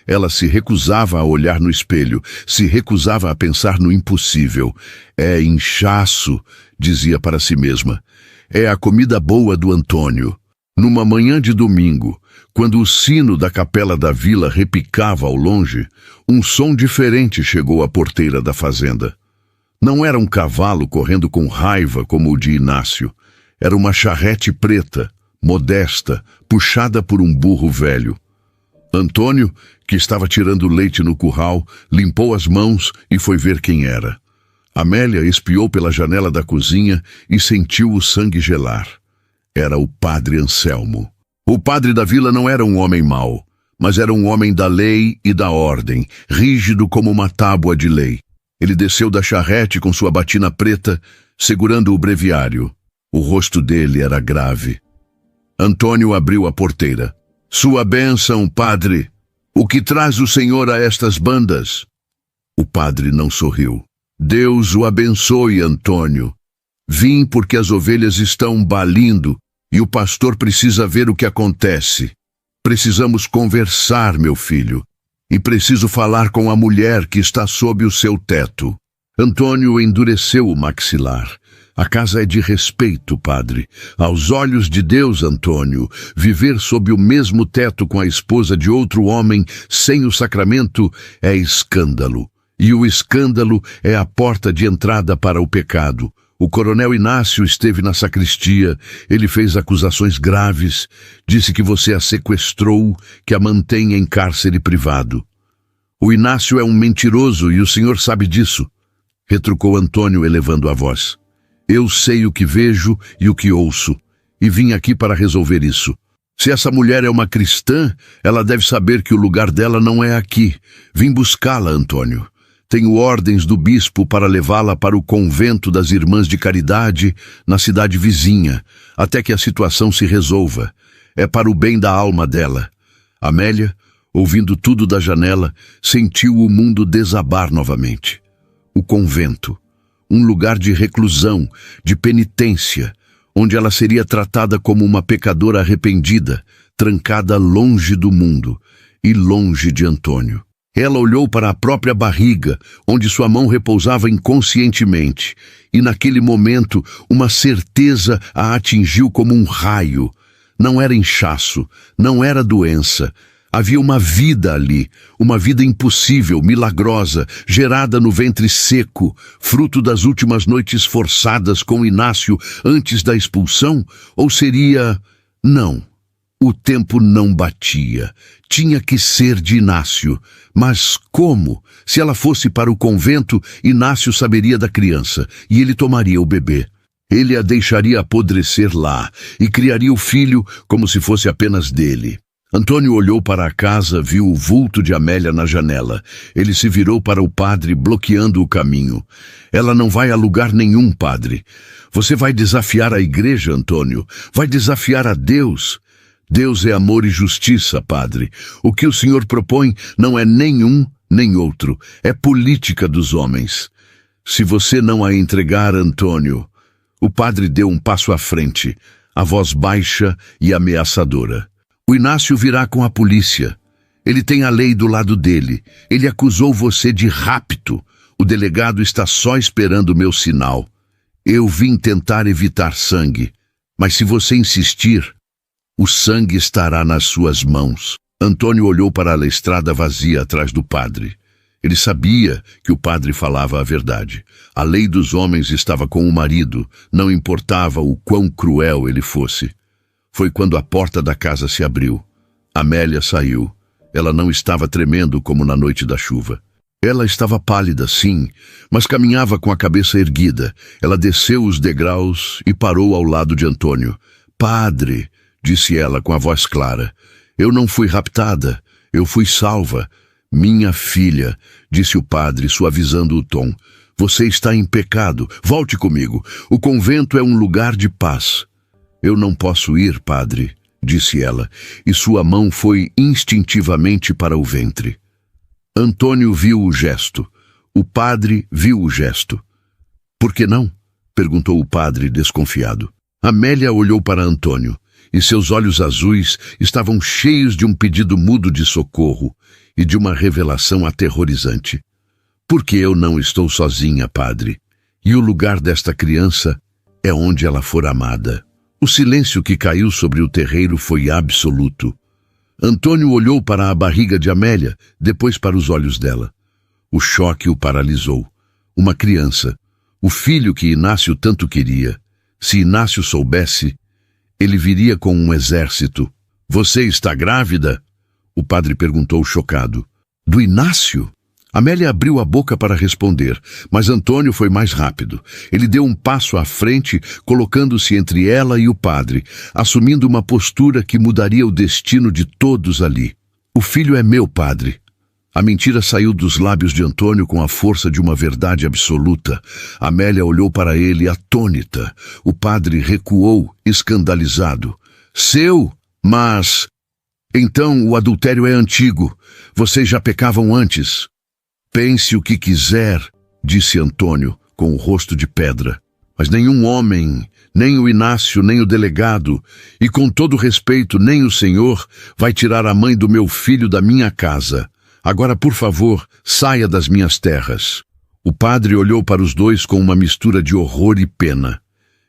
Ela se recusava a olhar no espelho, se recusava a pensar no impossível. É inchaço, dizia para si mesma. É a comida boa do Antônio. Numa manhã de domingo, quando o sino da capela da vila repicava ao longe, um som diferente chegou à porteira da fazenda. Não era um cavalo correndo com raiva como o de Inácio. Era uma charrete preta, modesta, puxada por um burro velho. Antônio, que estava tirando leite no curral, limpou as mãos e foi ver quem era. Amélia espiou pela janela da cozinha e sentiu o sangue gelar. Era o padre Anselmo. O padre da vila não era um homem mau, mas era um homem da lei e da ordem, rígido como uma tábua de lei. Ele desceu da charrete com sua batina preta, segurando o breviário. O rosto dele era grave. Antônio abriu a porteira. Sua bênção, padre. O que traz o senhor a estas bandas? O padre não sorriu. Deus o abençoe, Antônio. Vim porque as ovelhas estão balindo e o pastor precisa ver o que acontece. Precisamos conversar, meu filho. E preciso falar com a mulher que está sob o seu teto. Antônio endureceu o maxilar. A casa é de respeito, padre. Aos olhos de Deus, Antônio, viver sob o mesmo teto com a esposa de outro homem sem o sacramento é escândalo. E o escândalo é a porta de entrada para o pecado. O coronel Inácio esteve na sacristia, ele fez acusações graves, disse que você a sequestrou, que a mantém em cárcere privado. O Inácio é um mentiroso e o senhor sabe disso, retrucou Antônio elevando a voz. Eu sei o que vejo e o que ouço, e vim aqui para resolver isso. Se essa mulher é uma cristã, ela deve saber que o lugar dela não é aqui. Vim buscá-la, Antônio. Tenho ordens do bispo para levá-la para o convento das Irmãs de Caridade, na cidade vizinha, até que a situação se resolva. É para o bem da alma dela. Amélia, ouvindo tudo da janela, sentiu o mundo desabar novamente. O convento, um lugar de reclusão, de penitência, onde ela seria tratada como uma pecadora arrependida, trancada longe do mundo e longe de Antônio. Ela olhou para a própria barriga, onde sua mão repousava inconscientemente, e naquele momento uma certeza a atingiu como um raio. Não era inchaço, não era doença. Havia uma vida ali, uma vida impossível, milagrosa, gerada no ventre seco, fruto das últimas noites forçadas com Inácio antes da expulsão? Ou seria... Não. O tempo não batia. Tinha que ser de Inácio. Mas como? Se ela fosse para o convento, Inácio saberia da criança, e ele tomaria o bebê. Ele a deixaria apodrecer lá, e criaria o filho como se fosse apenas dele. Antônio olhou para a casa, viu o vulto de Amélia na janela. Ele se virou para o padre, bloqueando o caminho. Ela não vai a lugar nenhum, padre. Você vai desafiar a igreja, Antônio. Vai desafiar a Deus. Deus é amor e justiça, padre. O que o senhor propõe não é nenhum nem outro. É política dos homens. Se você não a entregar, Antônio... O padre deu um passo à frente, a voz baixa e ameaçadora. O Inácio virá com a polícia. Ele tem a lei do lado dele. Ele acusou você de rapto. O delegado está só esperando o meu sinal. Eu vim tentar evitar sangue. Mas se você insistir... O sangue estará nas suas mãos. Antônio olhou para a estrada vazia atrás do padre. Ele sabia que o padre falava a verdade. A lei dos homens estava com o marido, não importava o quão cruel ele fosse. Foi quando a porta da casa se abriu. Amélia saiu. Ela não estava tremendo como na noite da chuva. Ela estava pálida, sim, mas caminhava com a cabeça erguida. Ela desceu os degraus e parou ao lado de Antônio. Padre... disse ela com a voz clara. Eu não fui raptada, eu fui salva. Minha filha, disse o padre, suavizando o tom. Você está em pecado, volte comigo. O convento é um lugar de paz. Eu não posso ir, padre, disse ela, e sua mão foi instintivamente para o ventre. Antônio viu o gesto. O padre viu o gesto. Por que não? Perguntou o padre desconfiado. Amélia olhou para Antônio. E seus olhos azuis estavam cheios de um pedido mudo de socorro e de uma revelação aterrorizante. Porque eu não estou sozinha, padre, e o lugar desta criança é onde ela for amada. O silêncio que caiu sobre o terreiro foi absoluto. Antônio olhou para a barriga de Amélia, depois para os olhos dela. O choque o paralisou. Uma criança, o filho que Inácio tanto queria. Se Inácio soubesse... Ele viria com um exército. Você está grávida? O padre perguntou chocado. Do Inácio? Amélia abriu a boca para responder, mas Antônio foi mais rápido. Ele deu um passo à frente, colocando-se entre ela e o padre, assumindo uma postura que mudaria o destino de todos ali. O filho é meu, padre. A mentira saiu dos lábios de Antônio com a força de uma verdade absoluta. Amélia olhou para ele atônita. O padre recuou, escandalizado. Seu? Mas... Então o adultério é antigo. Vocês já pecavam antes. Pense o que quiser, disse Antônio, com o rosto de pedra. Mas nenhum homem, nem o Inácio, nem o delegado, e com todo respeito, nem o senhor, vai tirar a mãe do meu filho da minha casa. Agora, por favor, saia das minhas terras. O padre olhou para os dois com uma mistura de horror e pena.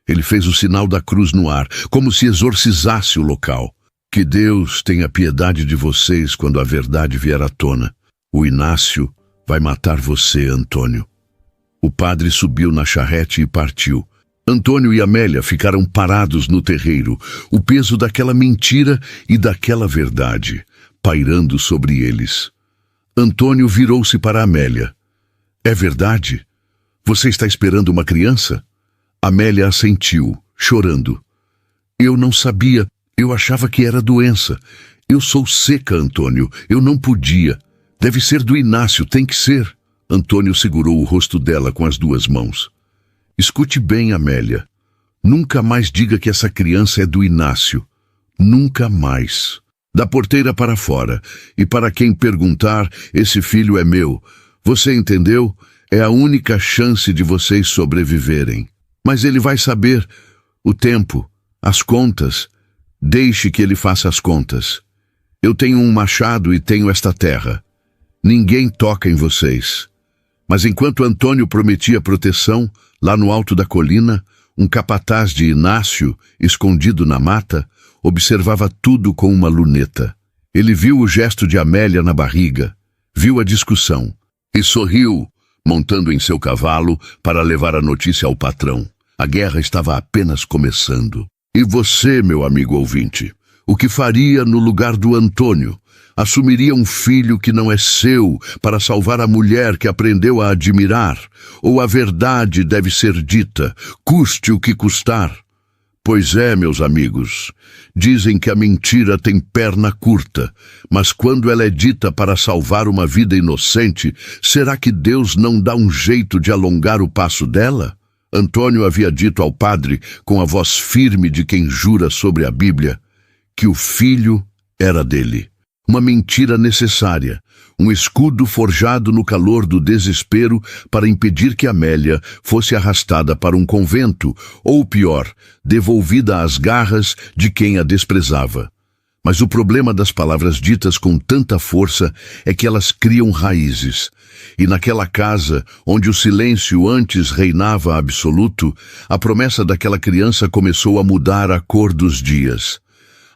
Ele fez o sinal da cruz no ar, como se exorcizasse o local. Que Deus tenha piedade de vocês quando a verdade vier à tona. O Inácio vai matar você, Antônio. O padre subiu na charrete e partiu. Antônio e Amélia ficaram parados no terreiro, o peso daquela mentira e daquela verdade, pairando sobre eles. Antônio virou-se para Amélia. É verdade? Você está esperando uma criança? Amélia assentiu, chorando. Eu não sabia, eu achava que era doença. Eu sou seca, Antônio, eu não podia. Deve ser do Inácio, tem que ser. Antônio segurou o rosto dela com as duas mãos. Escute bem, Amélia. Nunca mais diga que essa criança é do Inácio. Nunca mais. Da porteira para fora, e para quem perguntar, esse filho é meu. Você entendeu? É a única chance de vocês sobreviverem. Mas ele vai saber o tempo, as contas. Deixe que ele faça as contas. Eu tenho um machado e tenho esta terra. Ninguém toca em vocês. Mas enquanto Antônio prometia proteção, lá no alto da colina, um capataz de Inácio, escondido na mata, observava tudo com uma luneta. Ele viu o gesto de Amélia na barriga, viu a discussão e sorriu, montando em seu cavalo para levar a notícia ao patrão. A guerra estava apenas começando. E você, meu amigo ouvinte, o que faria no lugar do Antônio? Assumiria um filho que não é seu para salvar a mulher que aprendeu a admirar? Ou a verdade deve ser dita, custe o que custar? Pois é, meus amigos, dizem que a mentira tem perna curta, mas quando ela é dita para salvar uma vida inocente, será que Deus não dá um jeito de alongar o passo dela? Antônio havia dito ao padre, com a voz firme de quem jura sobre a Bíblia, que o filho era dele. Uma mentira necessária, um escudo forjado no calor do desespero para impedir que Amélia fosse arrastada para um convento, ou pior, devolvida às garras de quem a desprezava. Mas o problema das palavras ditas com tanta força é que elas criam raízes. E naquela casa, onde o silêncio antes reinava absoluto, a promessa daquela criança começou a mudar a cor dos dias.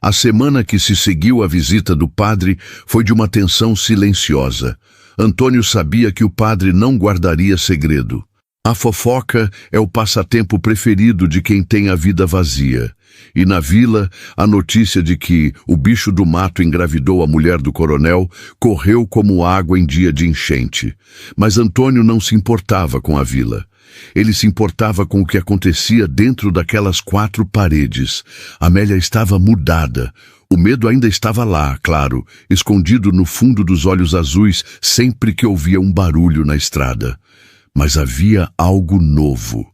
A semana que se seguiu à visita do padre foi de uma tensão silenciosa. Antônio sabia que o padre não guardaria segredo. A fofoca é o passatempo preferido de quem tem a vida vazia. E na vila, a notícia de que o bicho do mato engravidou a mulher do coronel correu como água em dia de enchente. Mas Antônio não se importava com a vila. Ele se importava com o que acontecia dentro daquelas 4 paredes. Amélia estava mudada. O medo ainda estava lá, claro, escondido no fundo dos olhos azuis sempre que ouvia um barulho na estrada. Mas havia algo novo,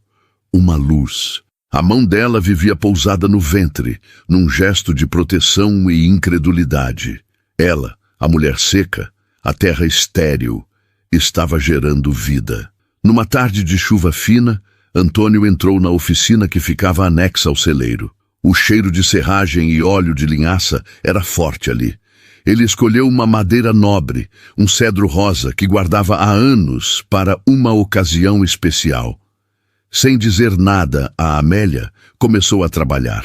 uma luz. A mão dela vivia pousada no ventre, num gesto de proteção e incredulidade. Ela, a mulher seca, a terra estéril, estava gerando vida. Numa tarde de chuva fina, Antônio entrou na oficina que ficava anexa ao celeiro. O cheiro de serragem e óleo de linhaça era forte ali. Ele escolheu uma madeira nobre, um cedro rosa que guardava há anos para uma ocasião especial. Sem dizer nada a Amélia, começou a trabalhar.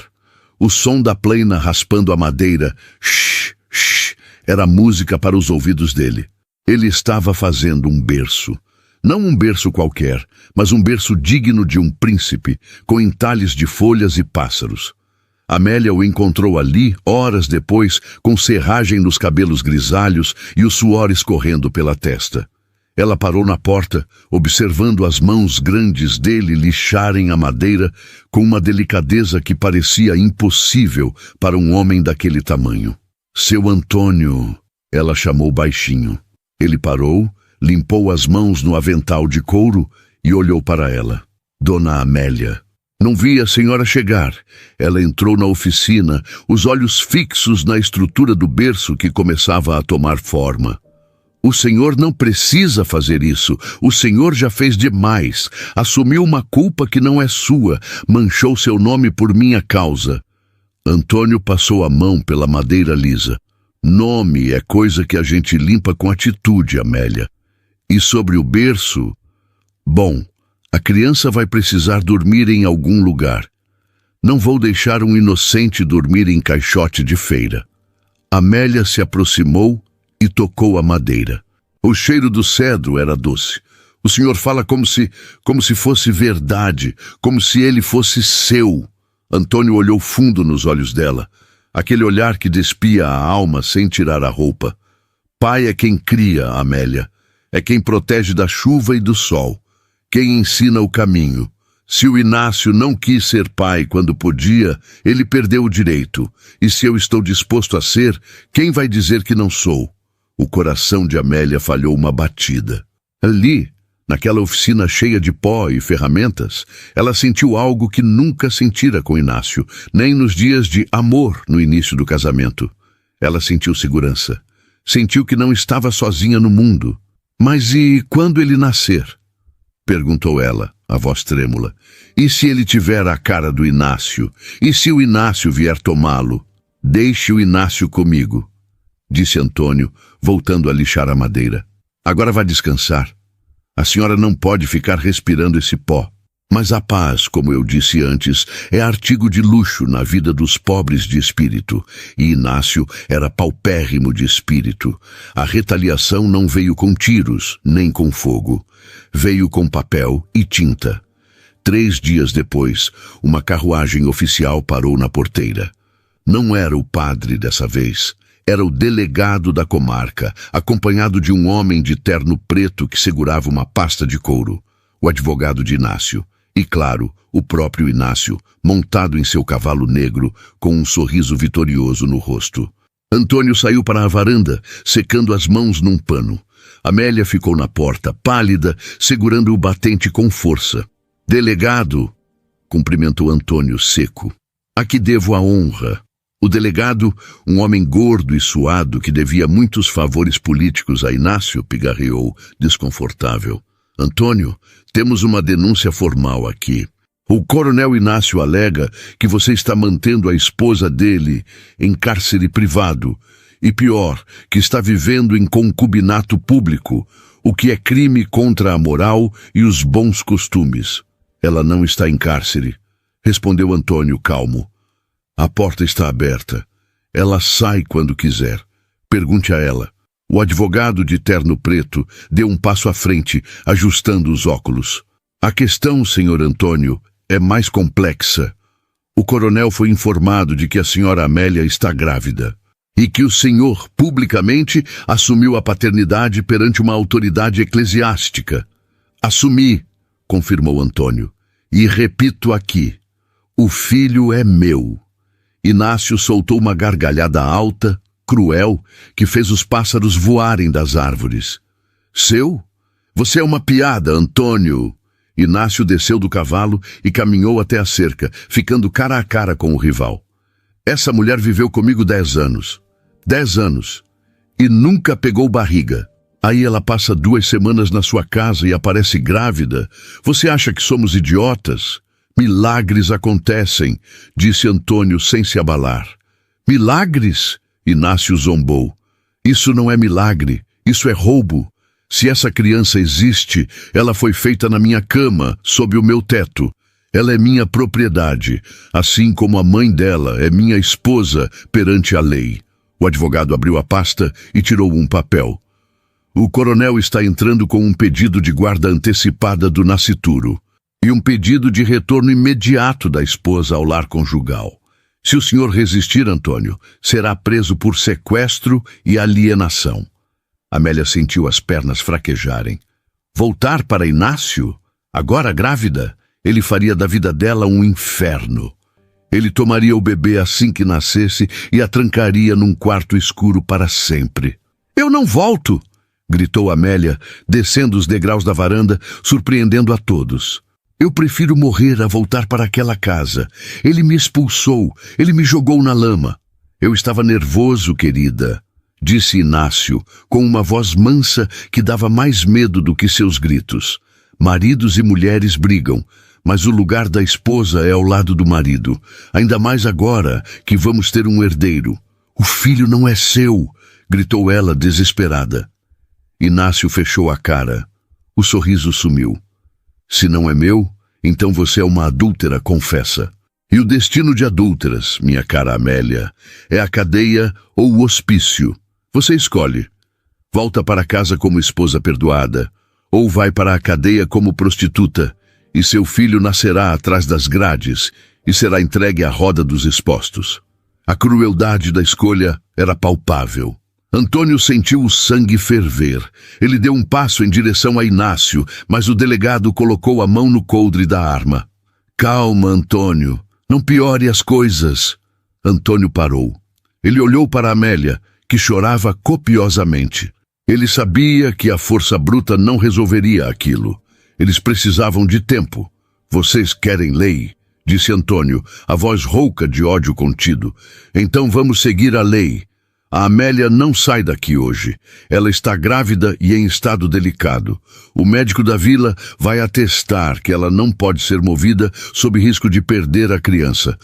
O som da plena raspando a madeira, shh, shh, era música para os ouvidos dele. Ele estava fazendo um berço. Não um berço qualquer, mas um berço digno de um príncipe, com entalhes de folhas e pássaros. Amélia o encontrou ali, horas depois, com serragem nos cabelos grisalhos e o suor escorrendo pela testa. Ela parou na porta, observando as mãos grandes dele lixarem a madeira com uma delicadeza que parecia impossível para um homem daquele tamanho. Seu Antônio, Ela chamou baixinho. Ele parou, limpou as mãos no avental de couro e olhou para ela. Dona Amélia. Não vi a senhora chegar. Ela entrou na oficina, os olhos fixos na estrutura do berço que começava a tomar forma. O senhor não precisa fazer isso. O senhor já fez demais. Assumiu uma culpa que não é sua. Manchou seu nome por minha causa. Antônio passou a mão pela madeira lisa. Nome é coisa que a gente limpa com atitude, Amélia. E sobre o berço... Bom, a criança vai precisar dormir em algum lugar. Não vou deixar um inocente dormir em caixote de feira. Amélia se aproximou e tocou a madeira. O cheiro do cedro era doce. O senhor fala como se fosse verdade, como se ele fosse seu. Antônio olhou fundo nos olhos dela, aquele olhar que despia a alma sem tirar a roupa. Pai é quem cria, Amélia. É quem protege da chuva e do sol. Quem ensina o caminho. Se o Inácio não quis ser pai quando podia, ele perdeu o direito. E se eu estou disposto a ser, quem vai dizer que não sou? O coração de Amélia falhou uma batida. Ali, naquela oficina cheia de pó e ferramentas, ela sentiu algo que nunca sentira com Inácio, nem nos dias de amor no início do casamento. Ela sentiu segurança. Sentiu que não estava sozinha no mundo. Mas e quando ele nascer? Perguntou ela, a voz trêmula. E se ele tiver a cara do Inácio? E se o Inácio vier tomá-lo? Deixe o Inácio comigo, disse Antônio, voltando a lixar a madeira. Agora vá descansar. A senhora não pode ficar respirando esse pó. Mas a paz, como eu disse antes, é artigo de luxo na vida dos pobres de espírito. E Inácio era paupérrimo de espírito. A retaliação não veio com tiros, nem com fogo. Veio com papel e tinta. 3 dias depois, uma carruagem oficial parou na porteira. Não era o padre dessa vez. Era o delegado da comarca, acompanhado de um homem de terno preto que segurava uma pasta de couro. O advogado de Inácio. E, claro, o próprio Inácio, montado em seu cavalo negro, com um sorriso vitorioso no rosto. Antônio saiu para a varanda, secando as mãos num pano. Amélia ficou na porta, pálida, segurando o batente com força. Delegado, cumprimentou Antônio seco. A que devo a honra? O delegado, um homem gordo e suado que devia muitos favores políticos a Inácio, pigarreou, desconfortável. Antônio, temos uma denúncia formal aqui. O coronel Inácio alega que você está mantendo a esposa dele em cárcere privado e, pior, que está vivendo em concubinato público, o que é crime contra a moral e os bons costumes. Ela não está em cárcere, respondeu Antônio calmo. A porta está aberta. Ela sai quando quiser. Pergunte a ela. O advogado de terno preto deu um passo à frente, ajustando os óculos. A questão, senhor Antônio, é mais complexa. O coronel foi informado de que a senhora Amélia está grávida e que o senhor, publicamente, assumiu a paternidade perante uma autoridade eclesiástica. Assumi, confirmou Antônio, e repito aqui, o filho é meu. Inácio soltou uma gargalhada alta, cruel, que fez os pássaros voarem das árvores. Seu? Você é uma piada, Antônio. Inácio desceu do cavalo e caminhou até a cerca, ficando cara a cara com o rival. Essa mulher viveu comigo 10 anos. 10 anos. E nunca pegou barriga. Aí ela passa 2 semanas na sua casa e aparece grávida. Você acha que somos idiotas? Milagres acontecem, disse Antônio sem se abalar. Milagres? Inácio zombou. Isso não é milagre, isso é roubo. Se essa criança existe, ela foi feita na minha cama, sob o meu teto. Ela é minha propriedade, assim como a mãe dela é minha esposa perante a lei. O advogado abriu a pasta e tirou um papel. O coronel está entrando com um pedido de guarda antecipada do nascituro e um pedido de retorno imediato da esposa ao lar conjugal. Se o senhor resistir, Antônio, será preso por sequestro e alienação. Amélia sentiu as pernas fraquejarem. Voltar para Inácio? Agora grávida? Ele faria da vida dela um inferno. Ele tomaria o bebê assim que nascesse e a trancaria num quarto escuro para sempre. Eu não volto! Gritou Amélia, descendo os degraus da varanda, surpreendendo a todos. Eu prefiro morrer a voltar para aquela casa. Ele me expulsou, ele me jogou na lama. Eu estava nervoso, querida, disse Inácio, com uma voz mansa que dava mais medo do que seus gritos. Maridos e mulheres brigam, mas o lugar da esposa é ao lado do marido, ainda mais agora que vamos ter um herdeiro. O filho não é seu, gritou ela desesperada. Inácio fechou a cara. O sorriso sumiu. Se não é meu, então você é uma adúltera, confessa. E o destino de adúlteras, minha cara Amélia, é a cadeia ou o hospício. Você escolhe. Volta para casa como esposa perdoada, ou vai para a cadeia como prostituta, e seu filho nascerá atrás das grades e será entregue à roda dos expostos. A crueldade da escolha era palpável. Antônio sentiu o sangue ferver. Ele deu um passo em direção a Inácio, mas o delegado colocou a mão no coldre da arma. Calma, Antônio. Não piore as coisas. Antônio parou. Ele olhou para Amélia, que chorava copiosamente. Ele sabia que a força bruta não resolveria aquilo. Eles precisavam de tempo. Vocês querem lei, disse Antônio, a voz rouca de ódio contido. Então vamos seguir a lei. A Amélia não sai daqui hoje. Ela está grávida e em estado delicado. O médico da vila vai atestar que ela não pode ser movida sob risco de perder a criança.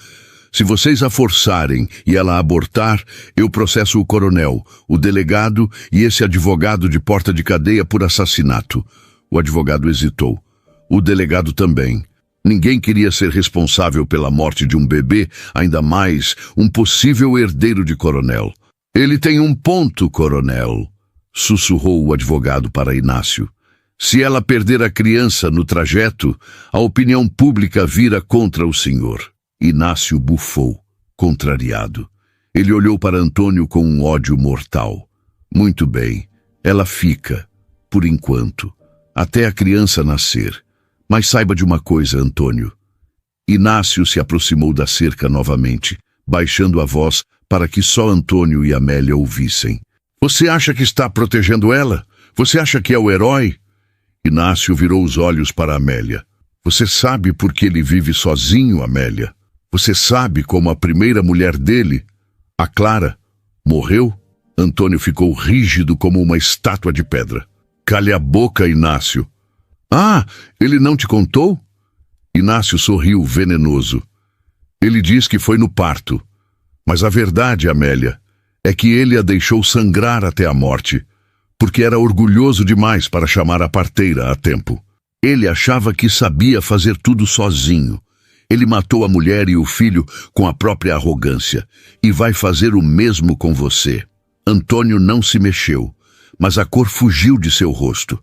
Se vocês a forçarem e ela abortar, eu processo o coronel, o delegado e esse advogado de porta de cadeia por assassinato. O advogado hesitou. O delegado também. Ninguém queria ser responsável pela morte de um bebê, ainda mais um possível herdeiro de coronel. Ele tem um ponto, coronel, sussurrou o advogado para Inácio. Se ela perder a criança no trajeto, a opinião pública vira contra o senhor. Inácio bufou, contrariado. Ele olhou para Antônio com um ódio mortal. Muito bem, ela fica, por enquanto, até a criança nascer. Mas saiba de uma coisa, Antônio. Inácio se aproximou da cerca novamente, baixando a voz para que só Antônio e Amélia ouvissem. Você acha que está protegendo ela? Você acha que é o herói? Inácio virou os olhos para Amélia. Você sabe por que ele vive sozinho, Amélia? Você sabe como a primeira mulher dele, a Clara, morreu? Antônio ficou rígido como uma estátua de pedra. Cale a boca, Inácio. Ah, ele não te contou? Inácio sorriu venenoso. Ele diz que foi no parto. Mas a verdade, Amélia, é que ele a deixou sangrar até a morte, porque era orgulhoso demais para chamar a parteira a tempo. Ele achava que sabia fazer tudo sozinho. Ele matou a mulher e o filho com a própria arrogância, e vai fazer o mesmo com você. Antônio não se mexeu, mas a cor fugiu de seu rosto.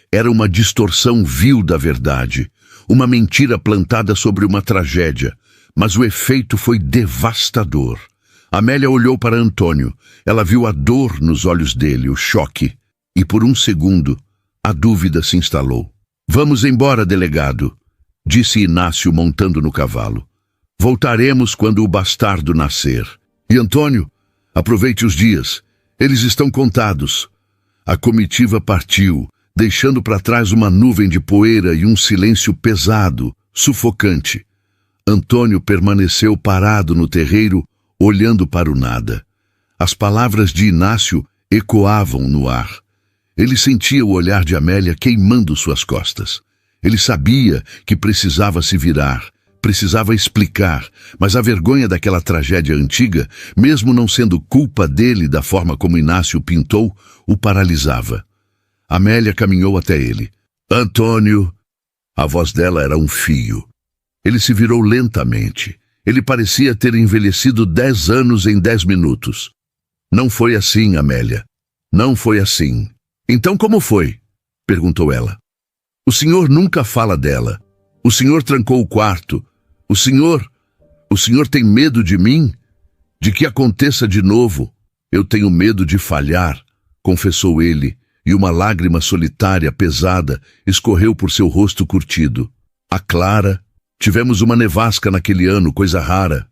Era uma distorção vil da verdade, uma mentira plantada sobre uma tragédia, mas o efeito foi devastador. Amélia olhou para Antônio. Ela viu a dor nos olhos dele, o choque. E por um segundo, a dúvida se instalou. Vamos embora, delegado, disse Inácio montando no cavalo. Voltaremos quando o bastardo nascer. E Antônio, aproveite os dias. Eles estão contados. A comitiva partiu, deixando para trás uma nuvem de poeira e um silêncio pesado, sufocante. Antônio permaneceu parado no terreiro, olhando para o nada. As palavras de Inácio ecoavam no ar. Ele sentia o olhar de Amélia queimando suas costas. Ele sabia que precisava se virar, precisava explicar, mas a vergonha daquela tragédia antiga, mesmo não sendo culpa dele da forma como Inácio pintou, o paralisava. Amélia caminhou até ele. Antônio! A voz dela era um fio. Ele se virou lentamente. Ele parecia ter envelhecido 10 anos em 10 minutos. Não foi assim, Amélia. Não foi assim. Então como foi? Perguntou ela. O senhor nunca fala dela. O senhor trancou o quarto. O senhor tem medo de mim? De que aconteça de novo? Eu tenho medo de falhar, confessou ele, e uma lágrima solitária, pesada, escorreu por seu rosto curtido. A Clara... Tivemos uma nevasca naquele ano, coisa rara.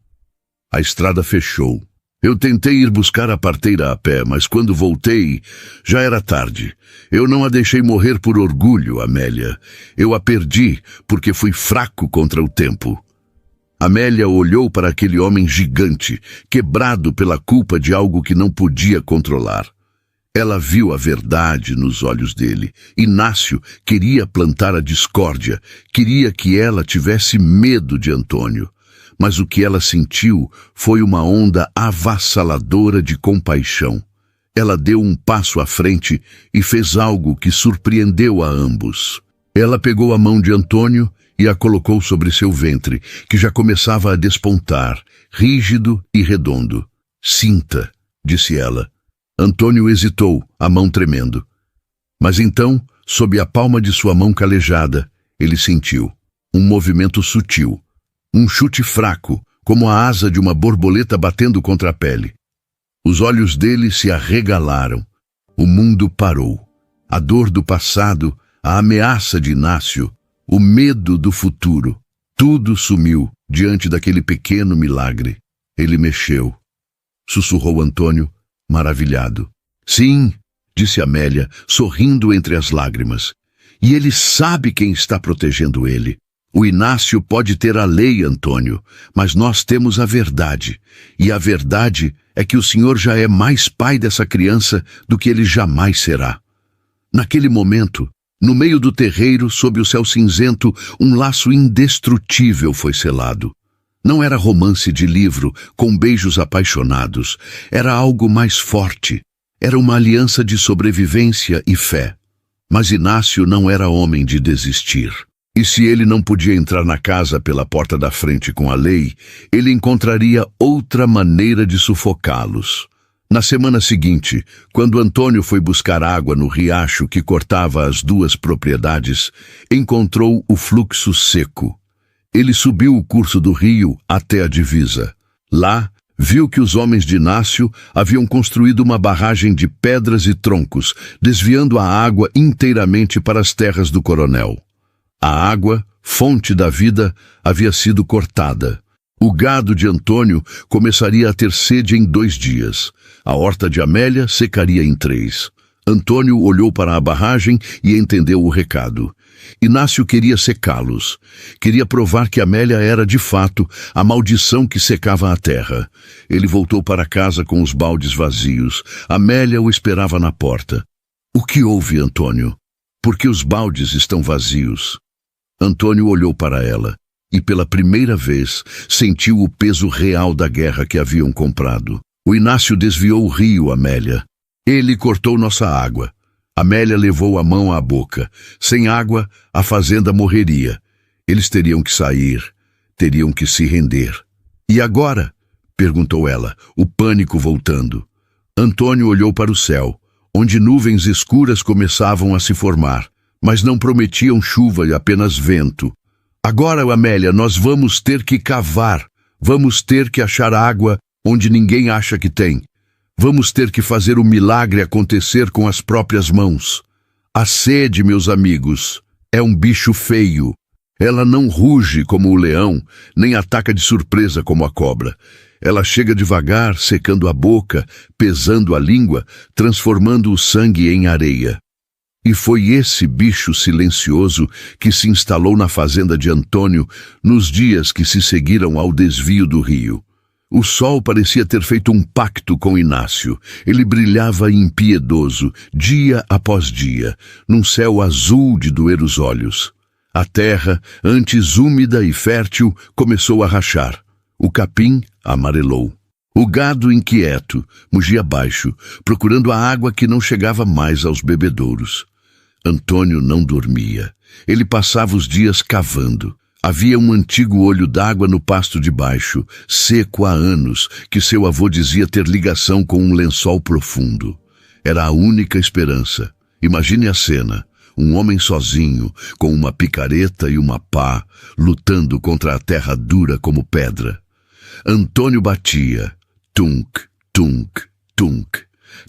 A estrada fechou. Eu tentei ir buscar a parteira a pé, mas quando voltei, já era tarde. Eu não a deixei morrer por orgulho, Amélia. Eu a perdi porque fui fraco contra o tempo. Amélia olhou para aquele homem gigante, quebrado pela culpa de algo que não podia controlar. Ela viu a verdade nos olhos dele. Inácio queria plantar a discórdia, queria que ela tivesse medo de Antônio. Mas o que ela sentiu foi uma onda avassaladora de compaixão. Ela deu um passo à frente e fez algo que surpreendeu a ambos. Ela pegou a mão de Antônio e a colocou sobre seu ventre, que já começava a despontar, rígido e redondo. "Sinta", disse ela. Antônio hesitou, a mão tremendo. Mas então, sob a palma de sua mão calejada, ele sentiu um movimento sutil. Um chute fraco, como a asa de uma borboleta batendo contra a pele. Os olhos dele se arregalaram. O mundo parou. A dor do passado, a ameaça de Inácio, o medo do futuro. Tudo sumiu diante daquele pequeno milagre. Ele mexeu. Sussurrou Antônio, maravilhado. "Sim", disse Amélia, sorrindo entre as lágrimas. "E ele sabe quem está protegendo ele. O Inácio pode ter a lei, Antônio, mas nós temos a verdade. E a verdade é que o senhor já é mais pai dessa criança do que ele jamais será." Naquele momento, no meio do terreiro, sob o céu cinzento, um laço indestrutível foi selado. Não era romance de livro, com beijos apaixonados. Era algo mais forte. Era uma aliança de sobrevivência e fé. Mas Inácio não era homem de desistir. E se ele não podia entrar na casa pela porta da frente com a lei, ele encontraria outra maneira de sufocá-los. Na semana seguinte, quando Antônio foi buscar água no riacho que cortava as duas propriedades, encontrou o fluxo seco. Ele subiu o curso do rio até a divisa. Lá, viu que os homens de Inácio haviam construído uma barragem de pedras e troncos, desviando a água inteiramente para as terras do coronel. A água, fonte da vida, havia sido cortada. O gado de Antônio começaria a ter sede em 2 dias. A horta de Amélia secaria em 3. Antônio olhou para a barragem e entendeu o recado. Inácio queria secá-los. Queria provar que Amélia era, de fato, a maldição que secava a terra. Ele voltou para casa com os baldes vazios. Amélia o esperava na porta. "O que houve, Antônio? Por que os baldes estão vazios?" Antônio olhou para ela e, pela primeira vez, sentiu o peso real da guerra que haviam comprado. "O Inácio desviou o rio, Amélia. Ele cortou nossa água." Amélia levou a mão à boca. Sem água, a fazenda morreria. Eles teriam que sair, teriam que se render. "E agora?" perguntou ela, o pânico voltando. Antônio olhou para o céu, onde nuvens escuras começavam a se formar, mas não prometiam chuva e apenas vento. "Agora, Amélia, nós vamos ter que cavar. Vamos ter que achar água onde ninguém acha que tem. Vamos ter que fazer o milagre acontecer com as próprias mãos. A sede, meus amigos, é um bicho feio. Ela não ruge como o leão, nem ataca de surpresa como a cobra. Ela chega devagar, secando a boca, pesando a língua, transformando o sangue em areia." E foi esse bicho silencioso que se instalou na fazenda de Antônio nos dias que se seguiram ao desvio do rio. O sol parecia ter feito um pacto com Inácio. Ele brilhava impiedoso, dia após dia, num céu azul de doer os olhos. A terra, antes úmida e fértil, começou a rachar. O capim amarelou. O gado inquieto mugia baixo, procurando a água que não chegava mais aos bebedouros. Antônio não dormia. Ele passava os dias cavando. Havia um antigo olho d'água no pasto de baixo, seco há anos, que seu avô dizia ter ligação com um lençol profundo. Era a única esperança. Imagine a cena. Um homem sozinho, com uma picareta e uma pá, lutando contra a terra dura como pedra. Antônio batia. Tunk, tunk, tunk.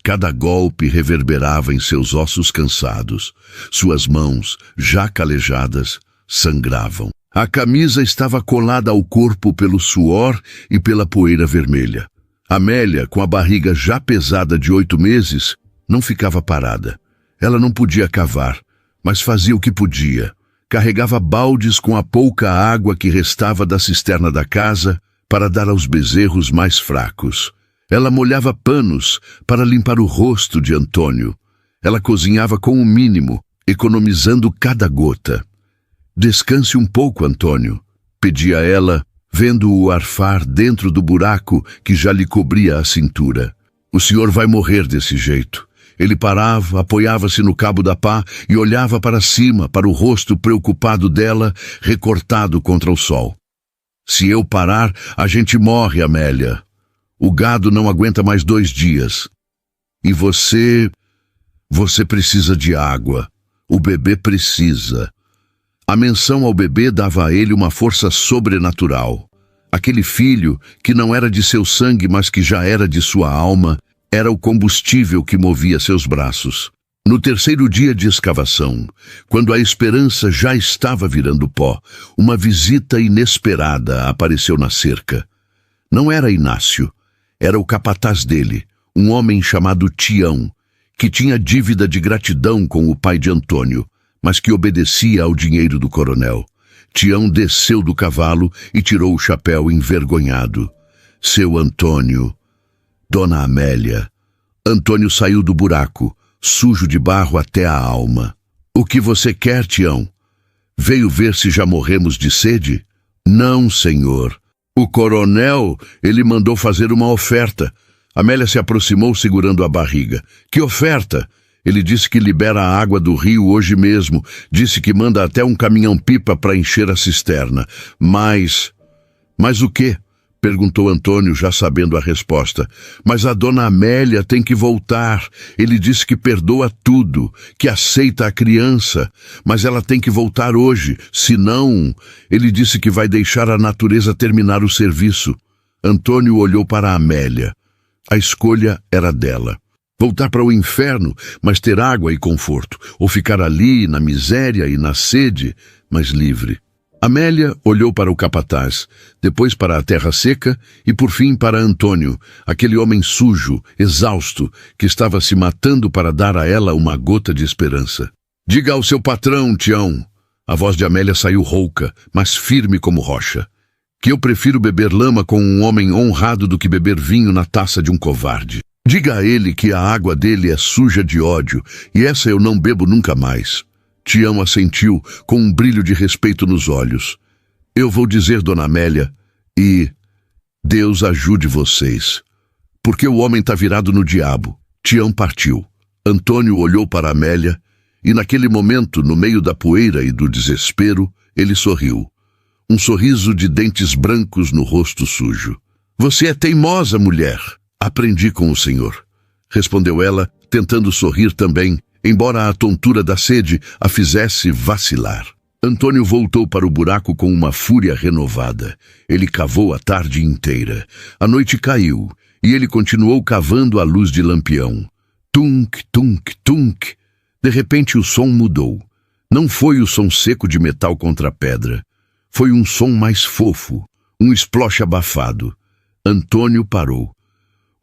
Cada golpe reverberava em seus ossos cansados. Suas mãos, já calejadas, sangravam. A camisa estava colada ao corpo pelo suor e pela poeira vermelha. Amélia, com a barriga já pesada de 8 meses, não ficava parada. Ela não podia cavar, mas fazia o que podia. Carregava baldes com a pouca água que restava da cisterna da casa para dar aos bezerros mais fracos. Ela molhava panos para limpar o rosto de Antônio. Ela cozinhava com o mínimo, economizando cada gota. Descanse um pouco, Antônio, pedia ela, vendo-o arfar dentro do buraco que já lhe cobria a cintura. O senhor vai morrer desse jeito. Ele parava, apoiava-se no cabo da pá e olhava para cima, para o rosto preocupado dela, recortado contra o sol. Se eu parar, a gente morre, Amélia. O gado não aguenta mais 2 dias. E você precisa de água. O bebê precisa. A menção ao bebê dava a ele uma força sobrenatural. Aquele filho, que não era de seu sangue, mas que já era de sua alma, era o combustível que movia seus braços. No 3º dia de escavação, quando a esperança já estava virando pó, uma visita inesperada apareceu na cerca. Não era Inácio, era o capataz dele, um homem chamado Tião, que tinha dívida de gratidão com o pai de Antônio, mas que obedecia ao dinheiro do coronel. Tião desceu do cavalo e tirou o chapéu envergonhado. Seu Antônio, Dona Amélia. Antônio saiu do buraco, sujo de barro até a alma. O que você quer, Tião? Veio ver se já morremos de sede? Não, senhor. O coronel, ele mandou fazer uma oferta. Amélia se aproximou segurando a barriga. Que oferta? Ele disse que libera a água do rio hoje mesmo. Disse que manda até um caminhão-pipa para encher a cisterna. Mas o quê? Perguntou Antônio, já sabendo a resposta. Mas a dona Amélia tem que voltar. Ele disse que perdoa tudo, que aceita a criança. Mas ela tem que voltar hoje. Senão, ele disse que vai deixar a natureza terminar o serviço. Antônio olhou para a Amélia. A escolha era dela. Voltar para o inferno, mas ter água e conforto. Ou ficar ali, na miséria e na sede, mas livre. Amélia olhou para o capataz, depois para a terra seca e por fim para Antônio, aquele homem sujo, exausto, que estava se matando para dar a ela uma gota de esperança. Diga ao seu patrão, Tião. A voz de Amélia saiu rouca, mas firme como rocha. Que eu prefiro beber lama com um homem honrado do que beber vinho na taça de um covarde. Diga a ele que a água dele é suja de ódio e essa eu não bebo nunca mais. Tião assentiu, com um brilho de respeito nos olhos. Eu vou dizer, dona Amélia, e Deus ajude vocês. Porque o homem está virado no diabo. Tião partiu. Antônio olhou para Amélia, e naquele momento, no meio da poeira e do desespero, ele sorriu. Um sorriso de dentes brancos no rosto sujo. Você é teimosa, mulher. Aprendi com o senhor, respondeu ela, tentando sorrir também, embora a tontura da sede a fizesse vacilar. Antônio voltou para o buraco com uma fúria renovada. Ele cavou a tarde inteira. A noite caiu, e ele continuou cavando à luz de lampião. Tunk, tunk, tunk. De repente o som mudou. Não foi o som seco de metal contra a pedra. Foi um som mais fofo, um esploche abafado. Antônio parou.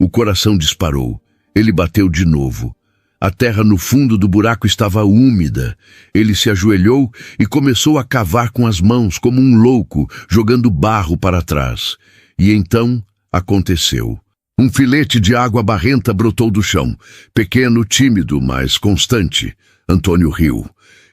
O coração disparou. Ele bateu de novo. A terra no fundo do buraco estava úmida. Ele se ajoelhou e começou a cavar com as mãos como um louco, jogando barro para trás. E então aconteceu. Um filete de água barrenta brotou do chão. Pequeno, tímido, mas constante. Antônio riu.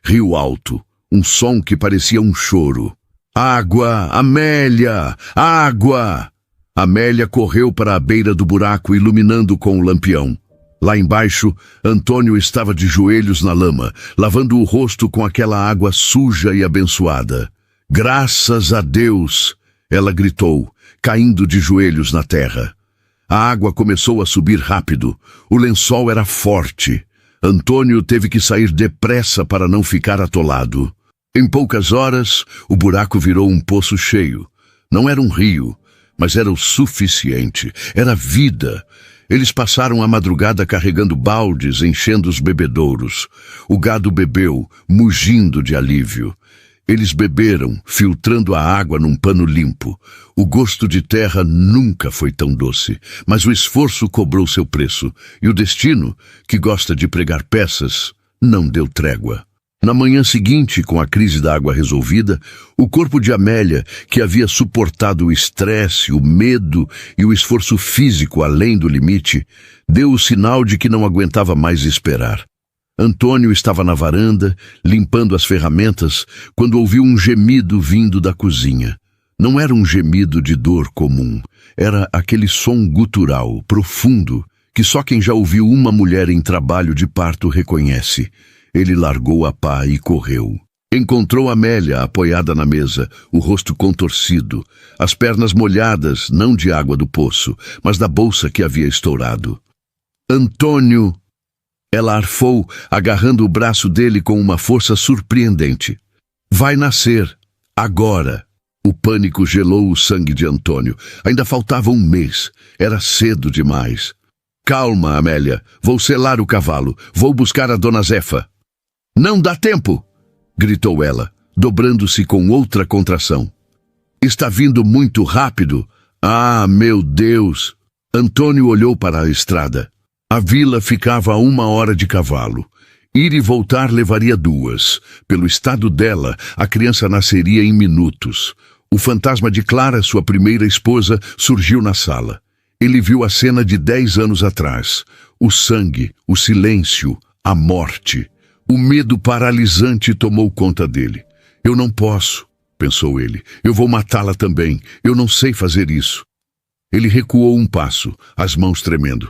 Riu alto. Um som que parecia um choro. Água! Amélia! Água! Amélia correu para a beira do buraco, iluminando com o lampião. Lá embaixo, Antônio estava de joelhos na lama, lavando o rosto com aquela água suja e abençoada. Graças a Deus! Ela gritou, caindo de joelhos na terra. A água começou a subir rápido. O lençol era forte. Antônio teve que sair depressa para não ficar atolado. Em poucas horas, o buraco virou um poço cheio. Não era um rio, mas era o suficiente. Era vida. Eles passaram a madrugada carregando baldes, enchendo os bebedouros. O gado bebeu, mugindo de alívio. Eles beberam, filtrando a água num pano limpo. O gosto de terra nunca foi tão doce, mas o esforço cobrou seu preço, e o destino, que gosta de pregar peças, não deu trégua. Na manhã seguinte, com a crise da água resolvida, o corpo de Amélia, que havia suportado o estresse, o medo e o esforço físico além do limite, deu o sinal de que não aguentava mais esperar. Antônio estava na varanda, limpando as ferramentas, quando ouviu um gemido vindo da cozinha. Não era um gemido de dor comum, era aquele som gutural, profundo, que só quem já ouviu uma mulher em trabalho de parto reconhece. Ele largou a pá e correu. Encontrou Amélia apoiada na mesa, o rosto contorcido, as pernas molhadas, não de água do poço, mas da bolsa que havia estourado. Antônio! Ela arfou, agarrando o braço dele com uma força surpreendente. Vai nascer. Agora. O pânico gelou o sangue de Antônio. Ainda faltava um mês. Era cedo demais. Calma, Amélia. Vou selar o cavalo. Vou buscar a dona Zefa. Não dá tempo! Gritou ela, dobrando-se com outra contração. Está vindo muito rápido. Ah, meu Deus! Antônio olhou para a estrada. A vila ficava a 1 hora de cavalo. Ir e voltar levaria 2. Pelo estado dela, a criança nasceria em minutos. O fantasma de Clara, sua primeira esposa, surgiu na sala. Ele viu a cena de 10 anos atrás. O sangue, o silêncio, a morte. O medo paralisante tomou conta dele. Eu não posso, pensou ele. Eu vou matá-la também. Eu não sei fazer isso. Ele recuou um passo, as mãos tremendo.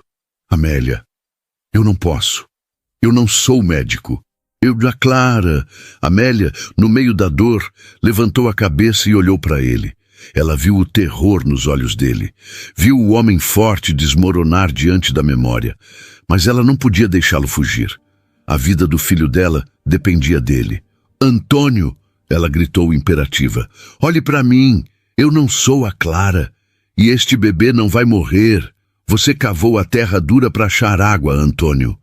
Amélia, eu não posso. Eu não sou médico. Clara. Amélia, no meio da dor, levantou a cabeça e olhou para ele. Ela viu o terror nos olhos dele. Viu o homem forte desmoronar diante da memória. Mas ela não podia deixá-lo fugir. A vida do filho dela dependia dele. Antônio, ela gritou imperativa. Olhe para mim. Eu não sou a Clara. E este bebê não vai morrer. Você cavou a terra dura para achar água, Antônio.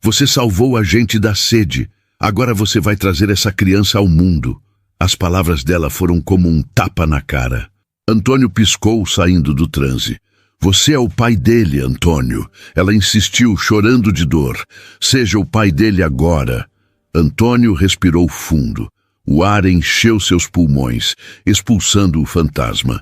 Você salvou a gente da sede. Agora você vai trazer essa criança ao mundo. As palavras dela foram como um tapa na cara. Antônio piscou, saindo do transe. Você é o pai dele, Antônio. Ela insistiu, chorando de dor. Seja o pai dele agora. Antônio respirou fundo. O ar encheu seus pulmões, expulsando o fantasma.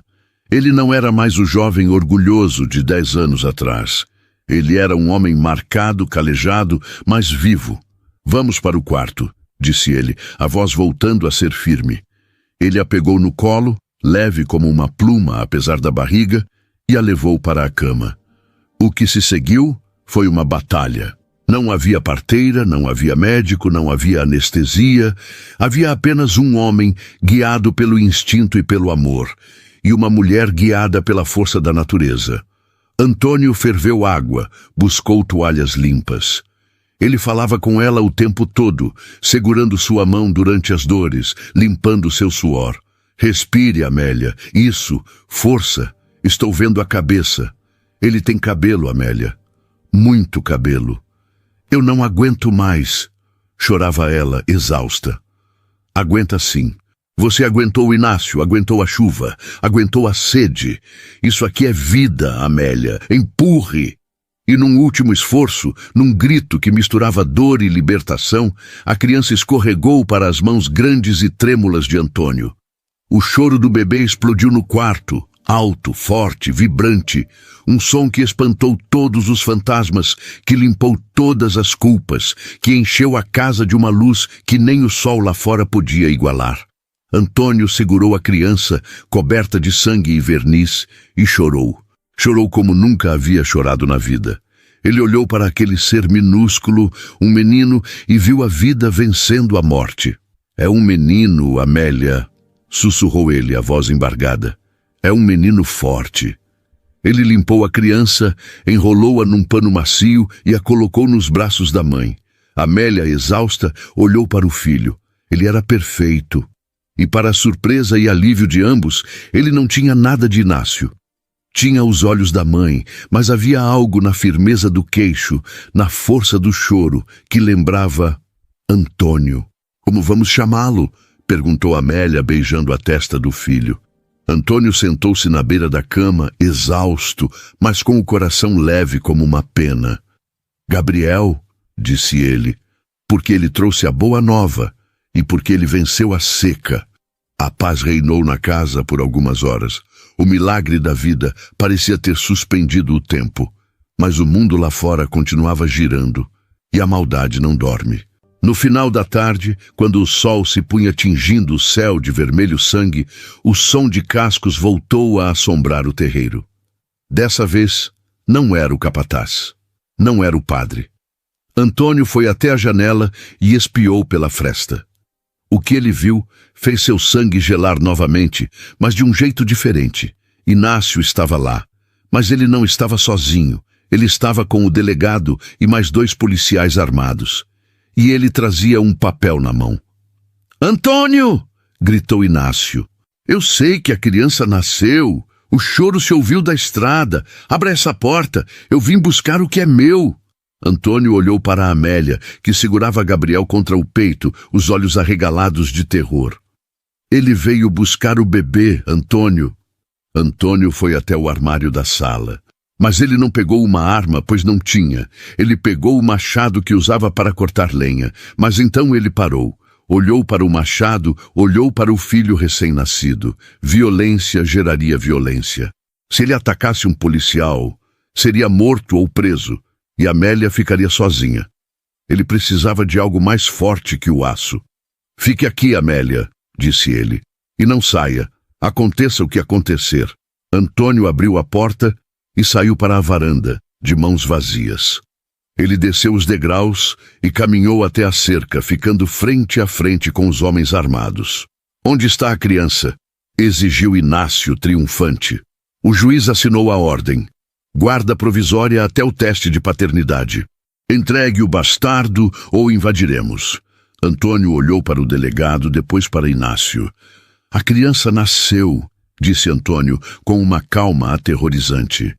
Ele não era mais o jovem orgulhoso de 10 anos atrás. Ele era um homem marcado, calejado, mas vivo. Vamos para o quarto, disse ele, a voz voltando a ser firme. Ele a pegou no colo, leve como uma pluma apesar da barriga, e a levou para a cama. O que se seguiu foi uma batalha. Não havia parteira, não havia médico, não havia anestesia. Havia apenas um homem guiado pelo instinto e pelo amor, e uma mulher guiada pela força da natureza. Antônio ferveu água, buscou toalhas limpas. Ele falava com ela o tempo todo, segurando sua mão durante as dores, limpando seu suor. Respire, Amélia. Isso, força. Estou vendo a cabeça. Ele tem cabelo, Amélia. Muito cabelo. Eu não aguento mais, chorava ela, exausta. Aguenta sim. Você aguentou o Inácio, aguentou a chuva, aguentou a sede. Isso aqui é vida, Amélia. Empurre! E num último esforço, num grito que misturava dor e libertação, a criança escorregou para as mãos grandes e trêmulas de Antônio. O choro do bebê explodiu no quarto, alto, forte, vibrante, um som que espantou todos os fantasmas, que limpou todas as culpas, que encheu a casa de uma luz que nem o sol lá fora podia igualar. Antônio segurou a criança, coberta de sangue e verniz, e chorou. Chorou como nunca havia chorado na vida. Ele olhou para aquele ser minúsculo, um menino, e viu a vida vencendo a morte. É um menino, Amélia, sussurrou ele, a voz embargada. É um menino forte. Ele limpou a criança, enrolou-a num pano macio e a colocou nos braços da mãe. Amélia, exausta, olhou para o filho. Ele era perfeito. E para a surpresa e alívio de ambos, ele não tinha nada de Inácio. Tinha os olhos da mãe, mas havia algo na firmeza do queixo, na força do choro, que lembrava Antônio. Como vamos chamá-lo? perguntou Amélia, beijando a testa do filho. Antônio sentou-se na beira da cama, exausto, mas com o coração leve como uma pena. Gabriel, disse ele, porque ele trouxe a boa nova e porque ele venceu a seca. A paz reinou na casa por algumas horas. O milagre da vida parecia ter suspendido o tempo, mas o mundo lá fora continuava girando, e a maldade não dorme. No final da tarde, quando o sol se punha tingindo o céu de vermelho sangue, o som de cascos voltou a assombrar o terreiro. Dessa vez, não era o capataz, não era o padre. Antônio foi até a janela e espiou pela fresta. O que ele viu fez seu sangue gelar novamente, mas de um jeito diferente. Inácio estava lá, mas ele não estava sozinho. Ele estava com o delegado e mais 2 policiais armados. E ele trazia um papel na mão. «Antônio!» gritou Inácio. «Eu sei que a criança nasceu. O choro se ouviu da estrada. Abra essa porta. Eu vim buscar o que é meu.» Antônio olhou para a Amélia, que segurava Gabriel contra o peito, os olhos arregalados de terror. «Ele veio buscar o bebê, Antônio.» Antônio foi até o armário da sala. Mas ele não pegou uma arma, pois não tinha. Ele pegou o machado que usava para cortar lenha. Mas então ele parou. Olhou para o machado, olhou para o filho recém-nascido. Violência geraria violência. Se ele atacasse um policial, seria morto ou preso, e Amélia ficaria sozinha. Ele precisava de algo mais forte que o aço. «Fique aqui, Amélia», disse ele, «e não saia. Aconteça o que acontecer.» Antônio abriu a porta e saiu para a varanda, de mãos vazias. Ele desceu os degraus e caminhou até a cerca, ficando frente a frente com os homens armados. «Onde está a criança?», exigiu Inácio, triunfante. O juiz assinou a ordem. «Guarda provisória até o teste de paternidade. Entregue o bastardo ou invadiremos.» Antônio olhou para o delegado, depois para Inácio. «A criança nasceu», disse Antônio, com uma calma aterrorizante.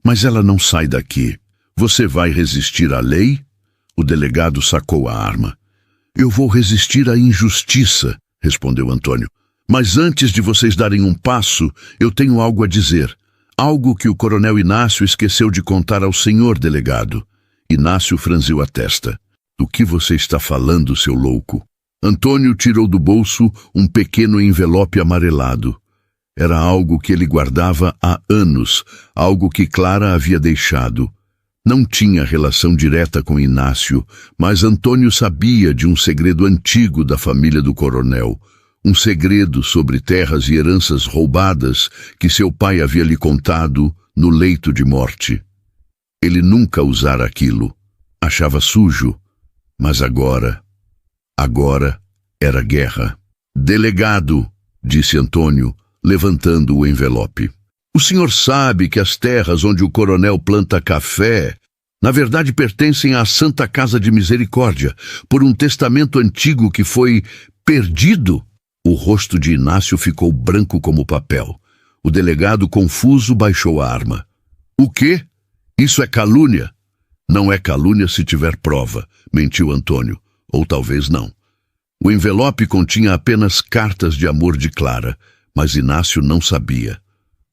«Mas ela não sai daqui. Você vai resistir à lei?» O delegado sacou a arma. «Eu vou resistir à injustiça», respondeu Antônio. «Mas antes de vocês darem um passo, eu tenho algo a dizer. Algo que o coronel Inácio esqueceu de contar ao senhor delegado.» Inácio franziu a testa. «Do que você está falando, seu louco?» Antônio tirou do bolso um pequeno envelope amarelado. Era algo que ele guardava há anos, algo que Clara havia deixado. Não tinha relação direta com Inácio, mas Antônio sabia de um segredo antigo da família do coronel, um segredo sobre terras e heranças roubadas que seu pai havia lhe contado no leito de morte. Ele nunca usara aquilo. Achava sujo, mas agora era guerra. «Delegado», disse Antônio, levantando o envelope. «O senhor sabe que as terras onde o coronel planta café, na verdade pertencem à Santa Casa de Misericórdia, por um testamento antigo que foi perdido?» O rosto de Inácio ficou branco como papel. O delegado, confuso, baixou a arma. «O quê? Isso é calúnia?» «Não é calúnia se tiver prova», mentiu Antônio. Ou talvez não. O envelope continha apenas cartas de amor de Clara, mas Inácio não sabia.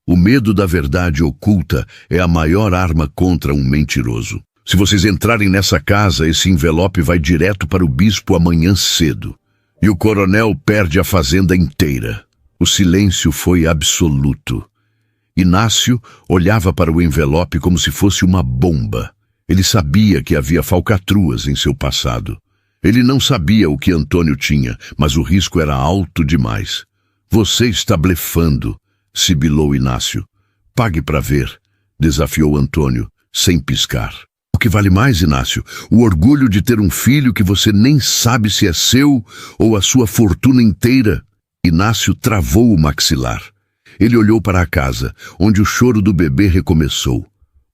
O medo da verdade oculta é a maior arma contra um mentiroso. «Se vocês entrarem nessa casa, esse envelope vai direto para o bispo amanhã cedo. E o coronel perde a fazenda inteira.» O silêncio foi absoluto. Inácio olhava para o envelope como se fosse uma bomba. Ele sabia que havia falcatruas em seu passado. Ele não sabia o que Antônio tinha, mas o risco era alto demais. «Você está blefando», sibilou Inácio. «Pague para ver», desafiou Antônio, sem piscar. «O que vale mais, Inácio? O orgulho de ter um filho que você nem sabe se é seu ou a sua fortuna inteira?» Inácio travou o maxilar. Ele olhou para a casa, onde o choro do bebê recomeçou.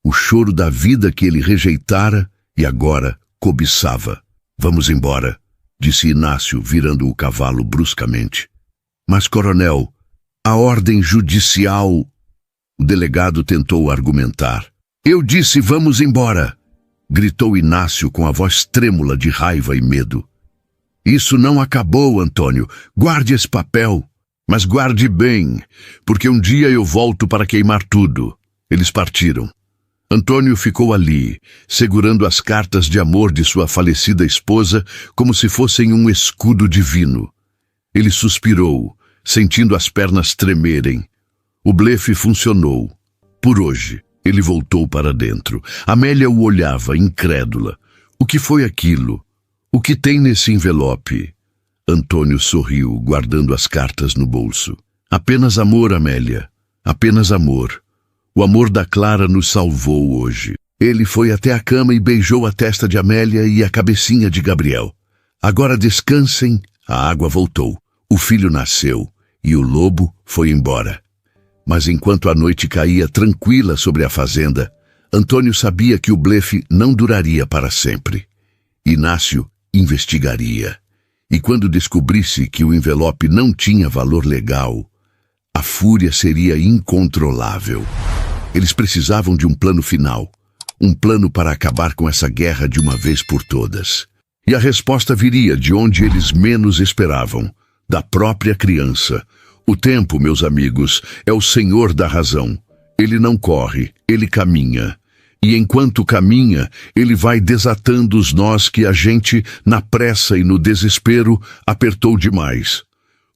O choro da vida que ele rejeitara e agora cobiçava. «Vamos embora», disse Inácio, virando o cavalo bruscamente. «Mas, coronel, a ordem judicial...» O delegado tentou argumentar. «Eu disse vamos embora!» gritou Inácio com a voz trêmula de raiva e medo. Isso não acabou, Antônio. Guarde esse papel. Mas guarde bem, porque um dia eu volto para queimar tudo. Eles partiram. Antônio ficou ali, segurando as cartas de amor de sua falecida esposa como se fossem um escudo divino. Ele suspirou, sentindo as pernas tremerem. O blefe funcionou. Por hoje, ele voltou para dentro. Amélia o olhava, incrédula. O que foi aquilo? O que tem nesse envelope? Antônio sorriu, guardando as cartas no bolso. Apenas amor, Amélia. Apenas amor. O amor da Clara nos salvou hoje. Ele foi até a cama e beijou a testa de Amélia e a cabecinha de Gabriel. Agora descansem. A água voltou. O filho nasceu e o lobo foi embora. Mas enquanto a noite caía tranquila sobre a fazenda, Antônio sabia que o blefe não duraria para sempre. Inácio investigaria. E quando descobrisse que o envelope não tinha valor legal, a fúria seria incontrolável. Eles precisavam de um plano final, um plano para acabar com essa guerra de uma vez por todas. E a resposta viria de onde eles menos esperavam, da própria criança. O tempo, meus amigos, é o senhor da razão. Ele não corre, ele caminha. E enquanto caminha, ele vai desatando os nós que a gente, na pressa e no desespero, apertou demais.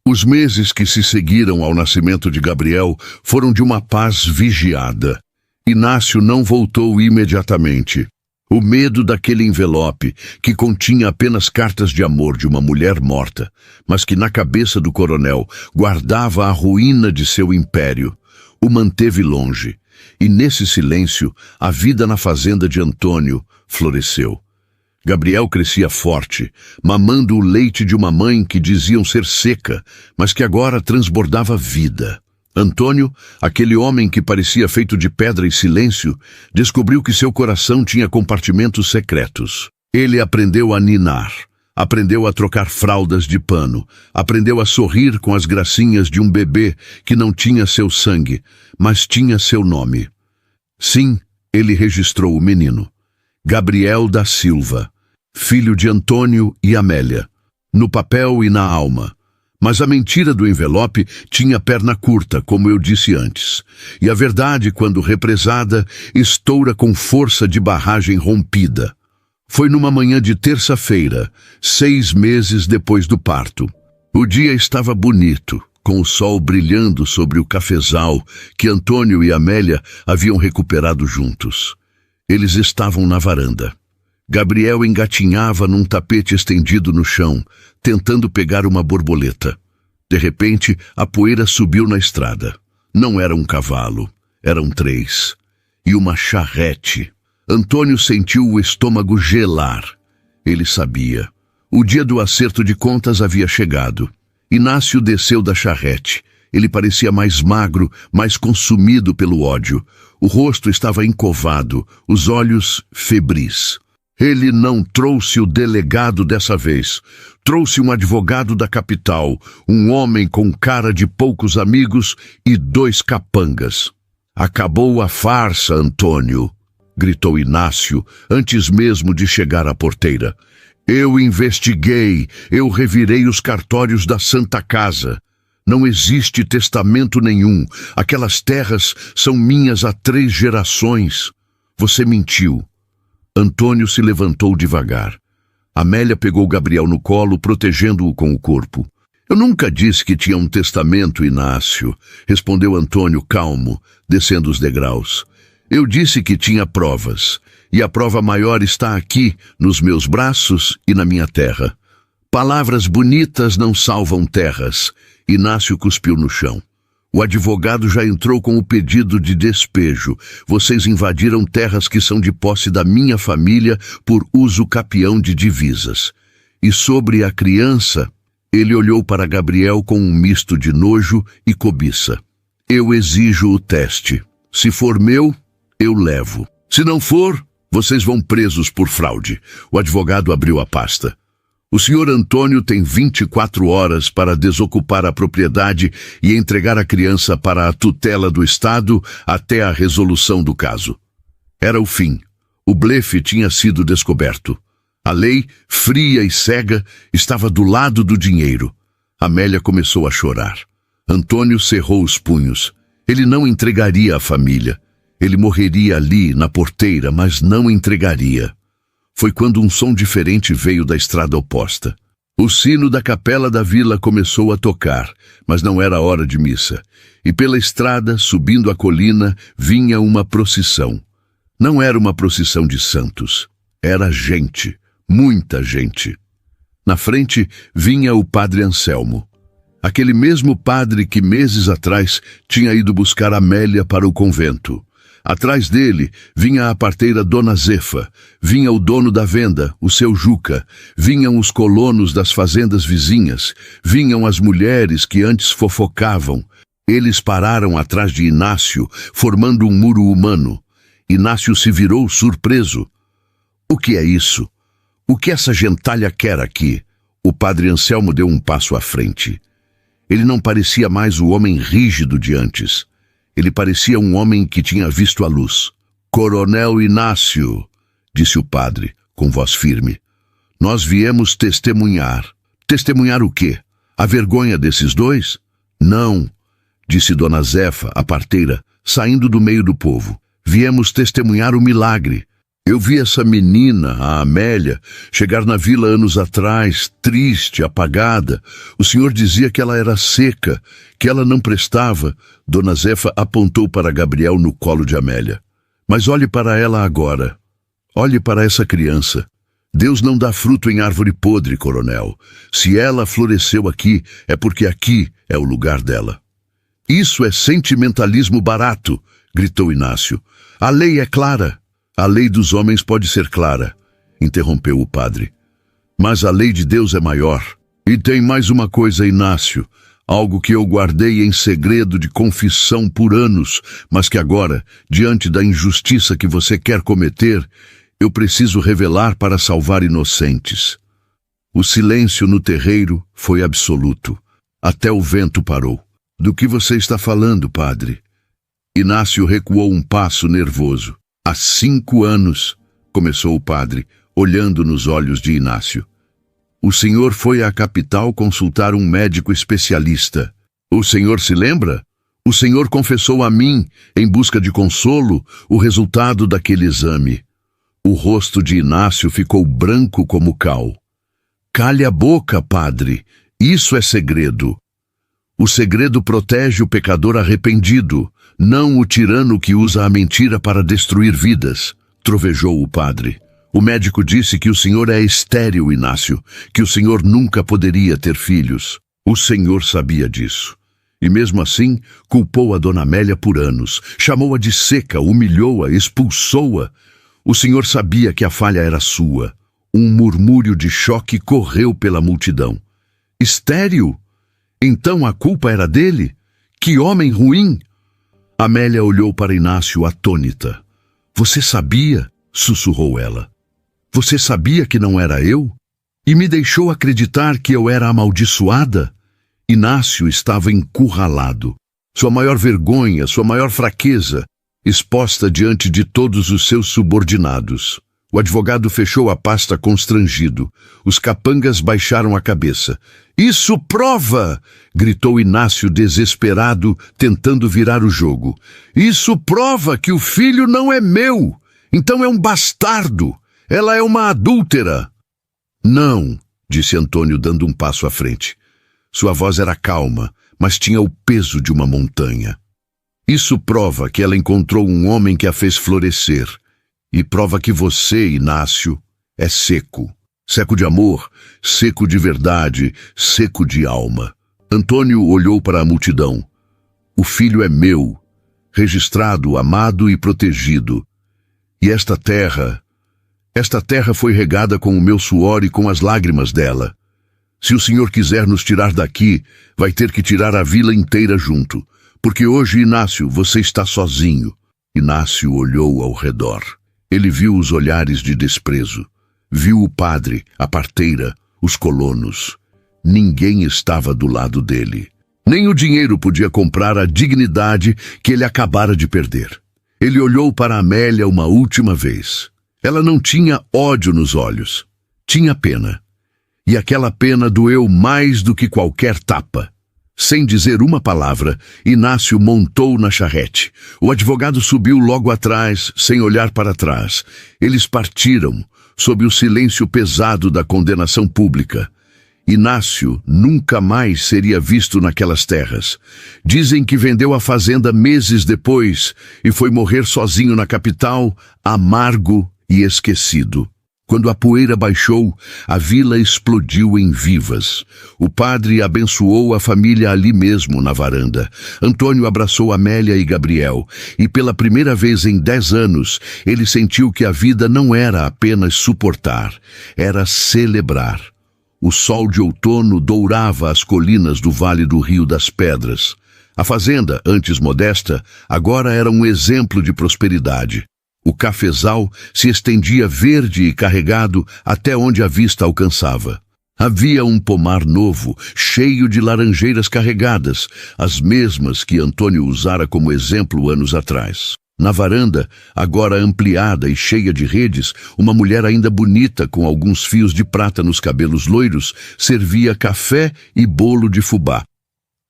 Os meses que se seguiram ao nascimento de Gabriel foram de uma paz vigiada. Inácio não voltou imediatamente. O medo daquele envelope, que continha apenas cartas de amor de uma mulher morta, mas que na cabeça do coronel guardava a ruína de seu império, o manteve longe. E nesse silêncio, a vida na fazenda de Antônio floresceu. Gabriel crescia forte, mamando o leite de uma mãe que diziam ser seca, mas que agora transbordava vida. Antônio, aquele homem que parecia feito de pedra e silêncio, descobriu que seu coração tinha compartimentos secretos. Ele aprendeu a ninar, aprendeu a trocar fraldas de pano, aprendeu a sorrir com as gracinhas de um bebê que não tinha seu sangue, mas tinha seu nome. Sim, ele registrou o menino. Gabriel da Silva, filho de Antônio e Amélia, no papel e na alma. Mas a mentira do envelope tinha perna curta, como eu disse antes. E a verdade, quando represada, estoura com força de barragem rompida. Foi numa manhã de terça-feira, 6 meses depois do parto. O dia estava bonito, com o sol brilhando sobre o cafezal que Antônio e Amélia haviam recuperado juntos. Eles estavam na varanda. Gabriel engatinhava num tapete estendido no chão, tentando pegar uma borboleta. De repente, a poeira subiu na estrada. Não era um cavalo, eram 3. E uma charrete. Antônio sentiu o estômago gelar. Ele sabia. O dia do acerto de contas havia chegado. Inácio desceu da charrete. Ele parecia mais magro, mais consumido pelo ódio. O rosto estava encovado, os olhos febris. Ele não trouxe o delegado dessa vez. Trouxe um advogado da capital, um homem com cara de poucos amigos e 2 capangas. Acabou a farsa, Antônio, gritou Inácio, antes mesmo de chegar à porteira. Eu investiguei, eu revirei os cartórios da Santa Casa. Não existe testamento nenhum. Aquelas terras são minhas há 3 gerações. Você mentiu. Antônio se levantou devagar. Amélia pegou Gabriel no colo, protegendo-o com o corpo. Eu nunca disse que tinha um testamento, Inácio, respondeu Antônio calmo, descendo os degraus. Eu disse que tinha provas, e a prova maior está aqui, nos meus braços e na minha terra. Palavras bonitas não salvam terras. Inácio cuspiu no chão. O advogado já entrou com o pedido de despejo. Vocês invadiram terras que são de posse da minha família por uso capião de divisas. E sobre a criança, ele olhou para Gabriel com um misto de nojo e cobiça. Eu exijo o teste. Se for meu, eu levo. Se não for, vocês vão presos por fraude. O advogado abriu a pasta. O senhor Antônio tem 24 horas para desocupar a propriedade e entregar a criança para a tutela do Estado até a resolução do caso. Era o fim. O blefe tinha sido descoberto. A lei, fria e cega, estava do lado do dinheiro. Amélia começou a chorar. Antônio cerrou os punhos. Ele não entregaria a família. Ele morreria ali, na porteira, mas não entregaria. Foi quando um som diferente veio da estrada oposta. O sino da capela da vila começou a tocar, mas não era hora de missa. E pela estrada, subindo a colina, vinha uma procissão. Não era uma procissão de santos. Era gente, muita gente. Na frente vinha o padre Anselmo. Aquele mesmo padre que meses atrás tinha ido buscar Amélia para o convento. Atrás dele vinha a parteira Dona Zefa, vinha o dono da venda, o seu Juca, vinham os colonos das fazendas vizinhas, vinham as mulheres que antes fofocavam. Eles pararam atrás de Inácio, formando um muro humano. Inácio se virou surpreso. O que é isso? O que essa gentalha quer aqui? O padre Anselmo deu um passo à frente. Ele não parecia mais o homem rígido de antes. Ele parecia um homem que tinha visto a luz. Coronel Inácio, disse o padre, com voz firme. Nós viemos testemunhar. Testemunhar o quê? A vergonha desses dois? Não, disse Dona Zefa, a parteira, saindo do meio do povo. Viemos testemunhar o milagre. Eu vi essa menina, a Amélia, chegar na vila anos atrás, triste, apagada. O senhor dizia que ela era seca, que ela não prestava. Dona Zefa apontou para Gabriel no colo de Amélia. Mas olhe para ela agora. Olhe para essa criança. Deus não dá fruto em árvore podre, coronel. Se ela floresceu aqui, é porque aqui é o lugar dela. Isso é sentimentalismo barato, gritou Inácio. A lei é clara. A lei dos homens pode ser clara, interrompeu o padre. Mas a lei de Deus é maior. E tem mais uma coisa, Inácio, algo que eu guardei em segredo de confissão por anos, mas que agora, diante da injustiça que você quer cometer, eu preciso revelar para salvar inocentes. O silêncio no terreiro foi absoluto. Até o vento parou. Do que você está falando, padre? Inácio recuou um passo nervoso. Há 5 anos, começou o padre, olhando nos olhos de Inácio. O senhor foi à capital consultar um médico especialista. O senhor se lembra? O senhor confessou a mim, em busca de consolo, o resultado daquele exame. O rosto de Inácio ficou branco como cal. Cale a boca, padre. Isso é segredo. O segredo protege o pecador arrependido, não o tirano que usa a mentira para destruir vidas, trovejou o padre. O médico disse que o senhor é estéril, Inácio, que o senhor nunca poderia ter filhos. O senhor sabia disso. E mesmo assim, culpou a dona Amélia por anos, chamou-a de seca, humilhou-a, expulsou-a. O senhor sabia que a falha era sua. Um murmúrio de choque correu pela multidão. Estéril? Então a culpa era dele? Que homem ruim! Amélia olhou para Inácio atônita. Você sabia? Sussurrou ela. Você sabia que não era eu? E me deixou acreditar que eu era amaldiçoada? Inácio estava encurralado. Sua maior vergonha, sua maior fraqueza, exposta diante de todos os seus subordinados. O advogado fechou a pasta constrangido. Os capangas baixaram a cabeça. Isso prova! Gritou Inácio desesperado, tentando virar o jogo. Isso prova que o filho não é meu! Então é um bastardo! Ela é uma adúltera! Não, disse Antônio dando um passo à frente. Sua voz era calma, mas tinha o peso de uma montanha. Isso prova que ela encontrou um homem que a fez florescer. E prova que você, Inácio, é seco. Seco de amor, seco de verdade, seco de alma. Antônio olhou para a multidão. O filho é meu, registrado, amado e protegido. E esta terra foi regada com o meu suor e com as lágrimas dela. Se o senhor quiser nos tirar daqui, vai ter que tirar a vila inteira junto. Porque hoje, Inácio, você está sozinho. Inácio olhou ao redor. Ele viu os olhares de desprezo. Viu o padre, a parteira, os colonos. Ninguém estava do lado dele. Nem o dinheiro podia comprar a dignidade que ele acabara de perder. Ele olhou para Amélia uma última vez. Ela não tinha ódio nos olhos. Tinha pena. E aquela pena doeu mais do que qualquer tapa. Sem dizer uma palavra, Inácio montou na charrete. O advogado subiu logo atrás, sem olhar para trás. Eles partiram, sob o silêncio pesado da condenação pública. Inácio nunca mais seria visto naquelas terras. Dizem que vendeu a fazenda meses depois e foi morrer sozinho na capital, amargo e esquecido. Quando a poeira baixou, a vila explodiu em vivas. O padre abençoou a família ali mesmo, na varanda. Antônio abraçou Amélia e Gabriel, e pela primeira vez em 10 anos, ele sentiu que a vida não era apenas suportar, era celebrar. O sol de outono dourava as colinas do Vale do Rio das Pedras. A fazenda, antes modesta, agora era um exemplo de prosperidade. O cafezal se estendia verde e carregado até onde a vista alcançava. Havia um pomar novo, cheio de laranjeiras carregadas, as mesmas que Antônio usara como exemplo anos atrás. Na varanda, agora ampliada e cheia de redes, uma mulher ainda bonita com alguns fios de prata nos cabelos loiros servia café e bolo de fubá.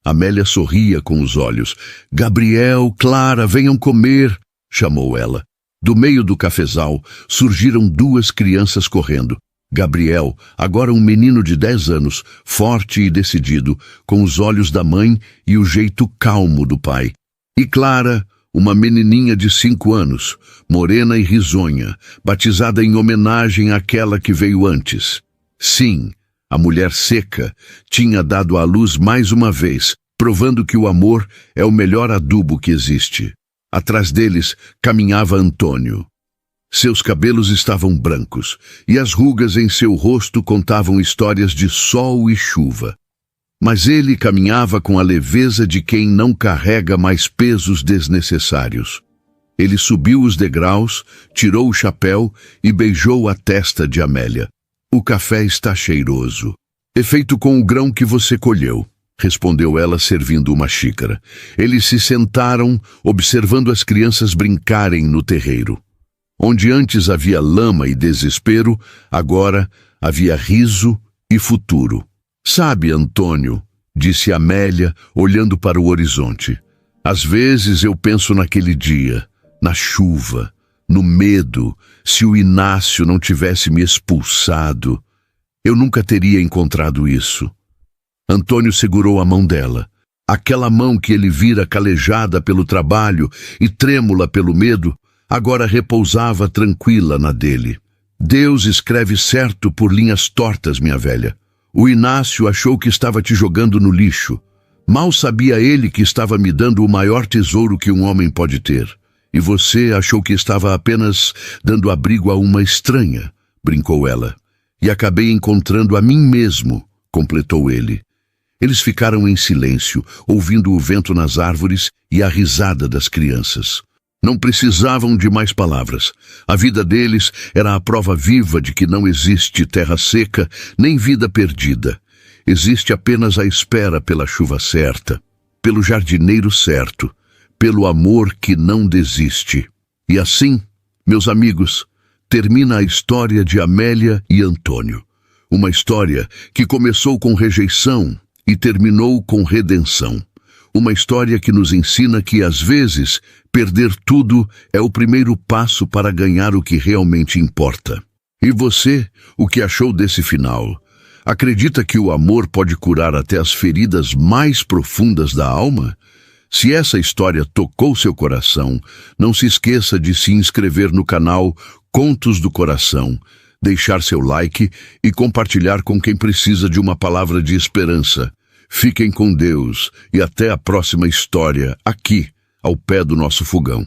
Amélia sorria com os olhos. "Gabriel, Clara, venham comer", chamou ela. Do meio do cafezal surgiram 2 crianças correndo. Gabriel, agora um menino de 10 anos, forte e decidido, com os olhos da mãe e o jeito calmo do pai. E Clara, uma menininha de 5 anos, morena e risonha, batizada em homenagem àquela que veio antes. Sim, a mulher seca tinha dado à luz mais uma vez, provando que o amor é o melhor adubo que existe. Atrás deles caminhava Antônio. Seus cabelos estavam brancos, e as rugas em seu rosto contavam histórias de sol e chuva. Mas ele caminhava com a leveza de quem não carrega mais pesos desnecessários. Ele subiu os degraus, tirou o chapéu e beijou a testa de Amélia. "O café está cheiroso. É feito com o grão que você colheu", respondeu ela, servindo uma xícara. Eles se sentaram, observando as crianças brincarem no terreiro. Onde antes havia lama e desespero, agora havia riso e futuro. "Sabe, Antônio", disse Amélia, olhando para o horizonte, "às vezes eu penso naquele dia, na chuva, no medo, se o Inácio não tivesse me expulsado. Eu nunca teria encontrado isso." Antônio segurou a mão dela. Aquela mão que ele vira calejada pelo trabalho e trêmula pelo medo, agora repousava tranquila na dele. "Deus escreve certo por linhas tortas, minha velha. O Inácio achou que estava te jogando no lixo. Mal sabia ele que estava me dando o maior tesouro que um homem pode ter. E você achou que estava apenas dando abrigo a uma estranha", brincou ela. "E acabei encontrando a mim mesmo", completou ele. Eles ficaram em silêncio, ouvindo o vento nas árvores e a risada das crianças. Não precisavam de mais palavras. A vida deles era a prova viva de que não existe terra seca nem vida perdida. Existe apenas a espera pela chuva certa, pelo jardineiro certo, pelo amor que não desiste. E assim, meus amigos, termina a história de Amélia e Antônio. Uma história que começou com rejeição e terminou com redenção. Uma história que nos ensina que, às vezes, perder tudo é o primeiro passo para ganhar o que realmente importa. E você, o que achou desse final? Acredita que o amor pode curar até as feridas mais profundas da alma? Se essa história tocou seu coração, não se esqueça de se inscrever no canal Contos do Coração, deixar seu like e compartilhar com quem precisa de uma palavra de esperança. Fiquem com Deus e até a próxima história, aqui, ao pé do nosso fogão.